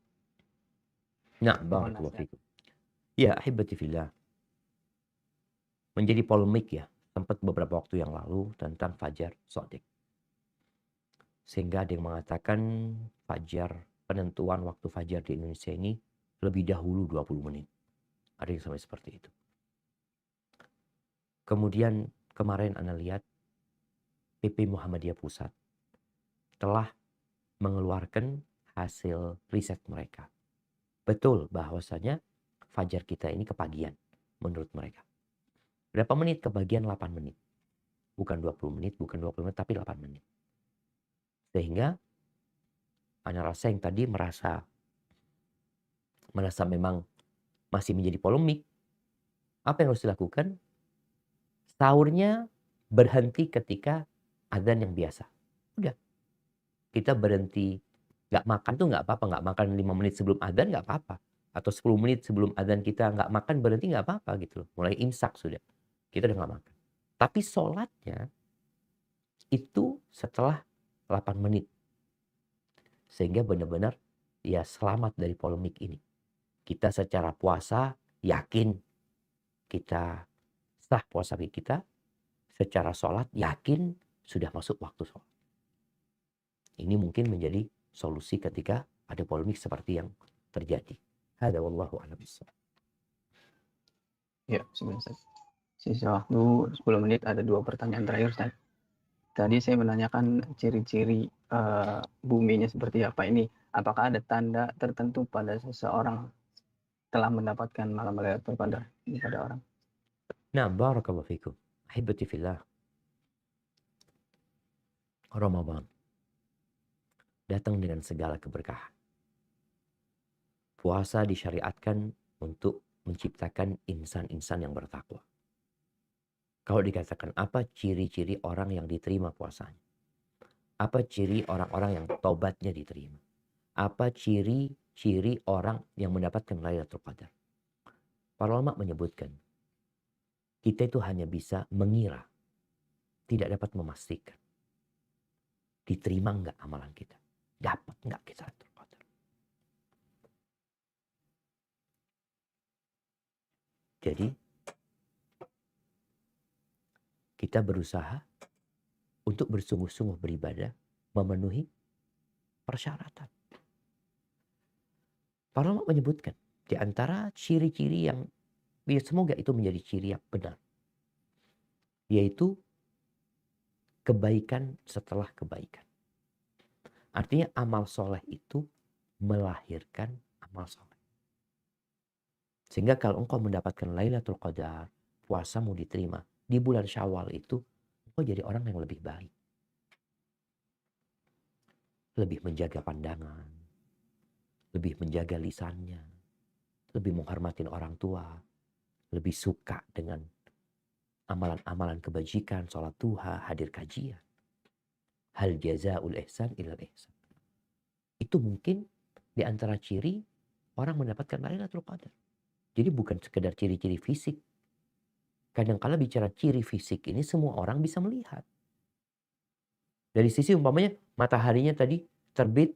Nah, Mohon barakallahu nasihat. fikum. Ya, ahibati fillah. Menjadi polemik ya, sempat beberapa waktu yang lalu tentang fajar shadiq. Sehingga ada yang mengatakan fajar, penentuan waktu fajar di Indonesia ini lebih dahulu 20 menit. Ada yang sampai seperti itu. Kemudian kemarin Anda lihat PP Muhammadiyah Pusat telah mengeluarkan hasil riset mereka. Betul bahwasanya fajar kita ini kepagian menurut mereka. Berapa menit kebagian? 8 menit. Bukan 20 menit, bukan 20 menit, tapi 8 menit. Sehingga Anda rasa yang tadi merasa memang masih menjadi polemik. Apa yang harus dilakukan? Sahurnya berhenti ketika azan yang biasa. Udah, kita berhenti. Nggak makan tuh nggak apa-apa. Nggak makan 5 menit sebelum azan nggak apa-apa. Atau 10 menit sebelum azan kita nggak makan, berhenti nggak apa-apa gitu loh. Mulai imsak sudah. Kita udah nggak makan. Tapi sholatnya itu setelah 8 menit. Sehingga benar-benar ya selamat dari polemik ini. Kita secara puasa yakin kita sah puasa kita. Secara sholat yakin sudah masuk waktu sholat. Ini mungkin menjadi solusi ketika ada polemik seperti yang terjadi. Hada wallahu a'lam bishawab. Ya, sebentar Ustaz. Sisa waktu 10 menit, ada 2 pertanyaan terakhir Ustaz. Tadi saya menanyakan ciri-ciri buminya seperti apa ini. Apakah ada tanda tertentu pada seseorang telah mendapatkan malam Lailatul Qadar pada orang? Nah, barakallahu fikum. Ahibati fillah. Ramadan datang dengan segala keberkahan. Puasa disyariatkan untuk menciptakan insan-insan yang bertakwa. Kalau dikatakan apa ciri-ciri orang yang diterima puasanya? Apa ciri orang-orang yang taubatnya diterima? Apa ciri-ciri orang yang mendapatkan Lailatul Qadar? Para ulama menyebutkan, kita itu hanya bisa mengira, tidak dapat memastikan. Diterima enggak amalan kita? Dapat enggak kita Lailatul Qadar? Jadi, kita berusaha untuk bersungguh-sungguh beribadah, memenuhi persyaratan. Para ulama menyebutkan, di antara ciri-ciri yang semoga itu menjadi ciri yang benar, yaitu kebaikan setelah kebaikan. Artinya amal soleh itu melahirkan amal soleh. Sehingga kalau engkau mendapatkan Lailatul Qadar, puasamu diterima, di bulan Syawal itu engkau jadi orang yang lebih baik. Lebih menjaga pandangan, lebih menjaga lisannya, lebih menghormati orang tua, lebih suka dengan amalan-amalan kebajikan, sholat duha, hadir kajian. Hal jazaul ihsan ilal ihsan. Itu mungkin di antara ciri orang mendapatkan Lailatul Qadar. Jadi bukan sekedar ciri-ciri fisik. Kadang-kala bicara ciri fisik ini semua orang bisa melihat. Dari sisi umpamanya mataharinya tadi terbit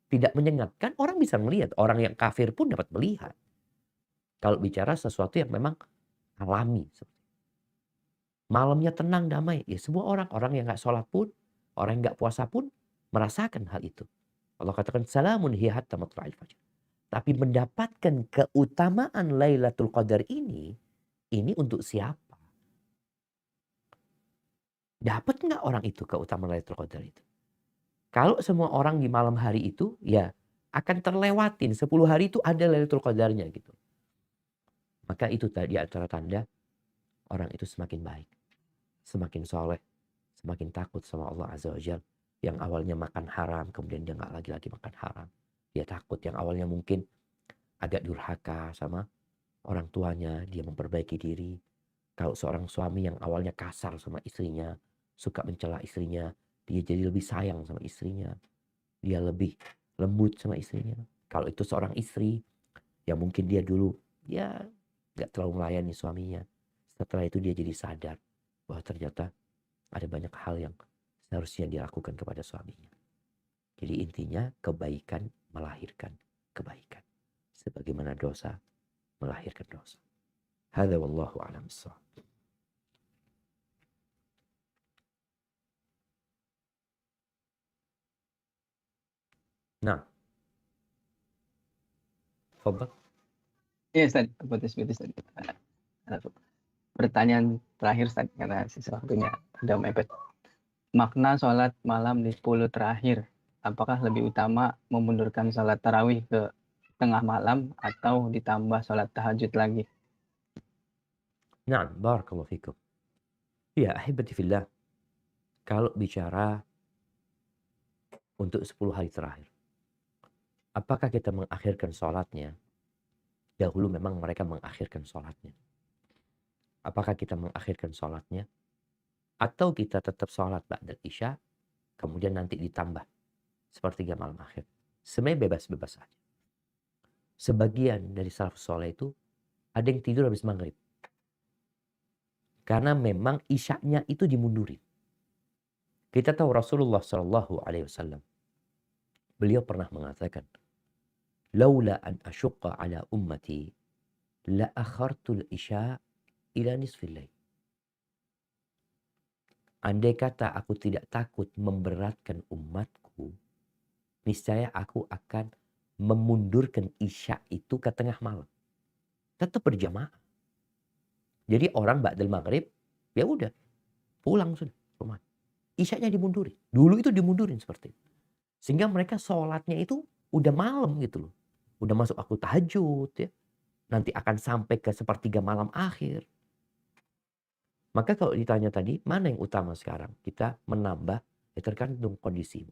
tidak menyengat. Kan orang bisa melihat. Orang yang kafir pun dapat melihat. Kalau bicara sesuatu yang memang alami. Malamnya tenang, damai. Ya semua orang yang gak sholat pun, orang yang gak puasa pun merasakan hal itu. Allah katakan salamun hiya hatta matla'il fajr. Tapi mendapatkan keutamaan Lailatul Qadar ini untuk siapa? Dapat nggak orang itu keutamaan Lailatul Qadar itu? Kalau semua orang di malam hari itu, ya akan terlewatin. 10 hari itu ada Lailatul Qadarnya gitu. Maka itu tadi antara tanda orang itu semakin baik. Semakin soleh. Semakin takut sama Allah Azza wa Jalla. Yang awalnya makan haram, kemudian dia nggak lagi makan haram. Dia takut. Yang awalnya mungkin agak durhaka sama orang tuanya, dia memperbaiki diri. Kalau seorang suami yang awalnya kasar sama istrinya, suka mencela istrinya, dia jadi lebih sayang sama istrinya, dia lebih lembut sama istrinya. Kalau itu seorang istri, ya mungkin dia dulu ya nggak terlalu melayani suaminya. Setelah itu dia jadi sadar bahwa ternyata ada banyak hal yang seharusnya dia lakukan kepada suaminya. Jadi intinya kebaikan melahirkan kebaikan. Sebagaimana dosa melahirkan dosa. Hadza wallahu a'lam bissawab. Nah, Fadhal. Iya, Ustaz, putus-putus tadi. Ada pertanyaan terakhir, Ustaz, karena sisa waktunya udah mepet. Makna sholat malam di 10 terakhir, apakah lebih utama memundurkan sholat tarawih ke tengah malam atau ditambah sholat tahajud lagi? Nah, barakallahu fikum. Ya, ahibati fillah. Kalau bicara untuk 10 hari terakhir, apakah kita mengakhirkan sholatnya? Dahulu memang mereka mengakhirkan sholatnya. Apakah kita mengakhirkan sholatnya? Atau kita tetap sholat ba'dal isya, kemudian nanti ditambah sepertiga malam akhir. Sebenarnya bebas-bebas saja. Sebagian dari salafus soleh itu ada yang tidur habis maghrib. Karena memang isyaknya itu dimundurin. Kita tahu Rasulullah Shallallahu Alaihi Wasallam, beliau pernah mengatakan, "Laula an asyqa ala ummati, la akhartul isya ila nisfil lail." Andai kata aku tidak takut memberatkan umatku, niscaya aku akan memundurkan isya itu ke tengah malam. Tetap berjamaah. Jadi orang ba'dal maghrib, ya udah pulang sudah rumah. Isyaknya dimundurin. Dulu itu dimundurin seperti itu. Sehingga mereka sholatnya itu udah malam gitu loh. Udah masuk waktu tahajud ya. Nanti akan sampai ke sepertiga malam akhir. Maka kalau ditanya tadi, mana yang utama sekarang? Kita menambah, ya tergantung kondisi.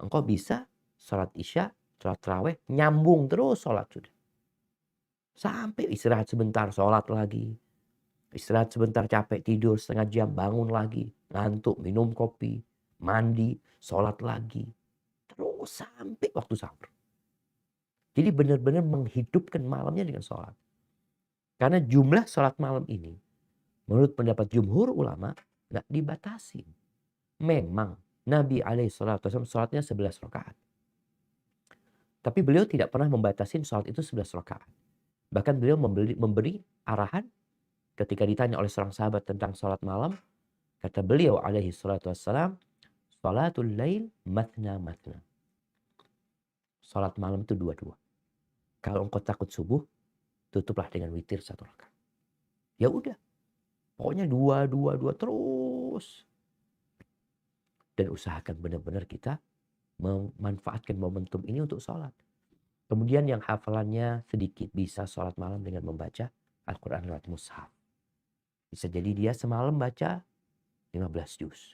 Engkau bisa sholat isya, sholat tarawih, nyambung terus sholat sudah. Sampai istirahat sebentar, sholat lagi. Istirahat sebentar, capek, tidur setengah jam, bangun lagi. Ngantuk, minum kopi, mandi, sholat lagi. Terus sampai waktu sahur. Jadi benar-benar menghidupkan malamnya dengan sholat. Karena jumlah sholat malam ini, menurut pendapat jumhur ulama, nggak dibatasi. Memang Nabi SAW sholatnya 11 rakaat. Tapi beliau tidak pernah membatasi sholat itu 11 rakaat. Bahkan beliau memberi arahan ketika ditanya oleh seorang sahabat tentang sholat malam. Kata beliau SAW, sholatul lail matna matna. Sholat malam itu dua-dua. Kalau engkau takut subuh, tutuplah dengan witir 1 rakaat. Ya udah. Pokoknya dua terus. Dan usahakan benar-benar kita memanfaatkan momentum ini untuk sholat. Kemudian yang hafalannya sedikit bisa sholat malam dengan membaca Al-Quran lewat mushaf. Bisa jadi dia semalam baca 15 juz.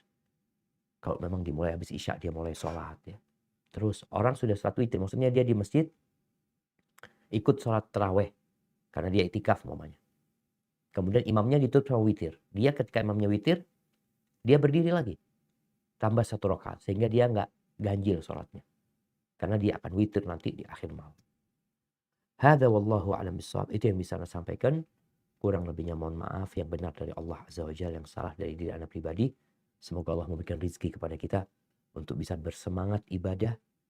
Kalau memang dimulai habis isya dia mulai sholat ya. Terus orang sudah sholat witir. Maksudnya dia di masjid ikut sholat tarawih. Karena dia iktikaf namanya. Kemudian imamnya ditutup sama witir. Dia ketika imamnya witir, dia berdiri lagi. Tambah 1 rakaat. Sehingga dia nggak ganjil sholatnya. Karena dia akan witir nanti di akhir malam. Hadza wallahu a'lam bishawab. Itu yang bisa saya sampaikan. Kurang lebihnya mohon maaf. Yang benar dari Allah Azza wa Jalla, yang salah dari diri Anda pribadi. Semoga Allah memberikan rezeki kepada kita untuk bisa bersemangat ibadah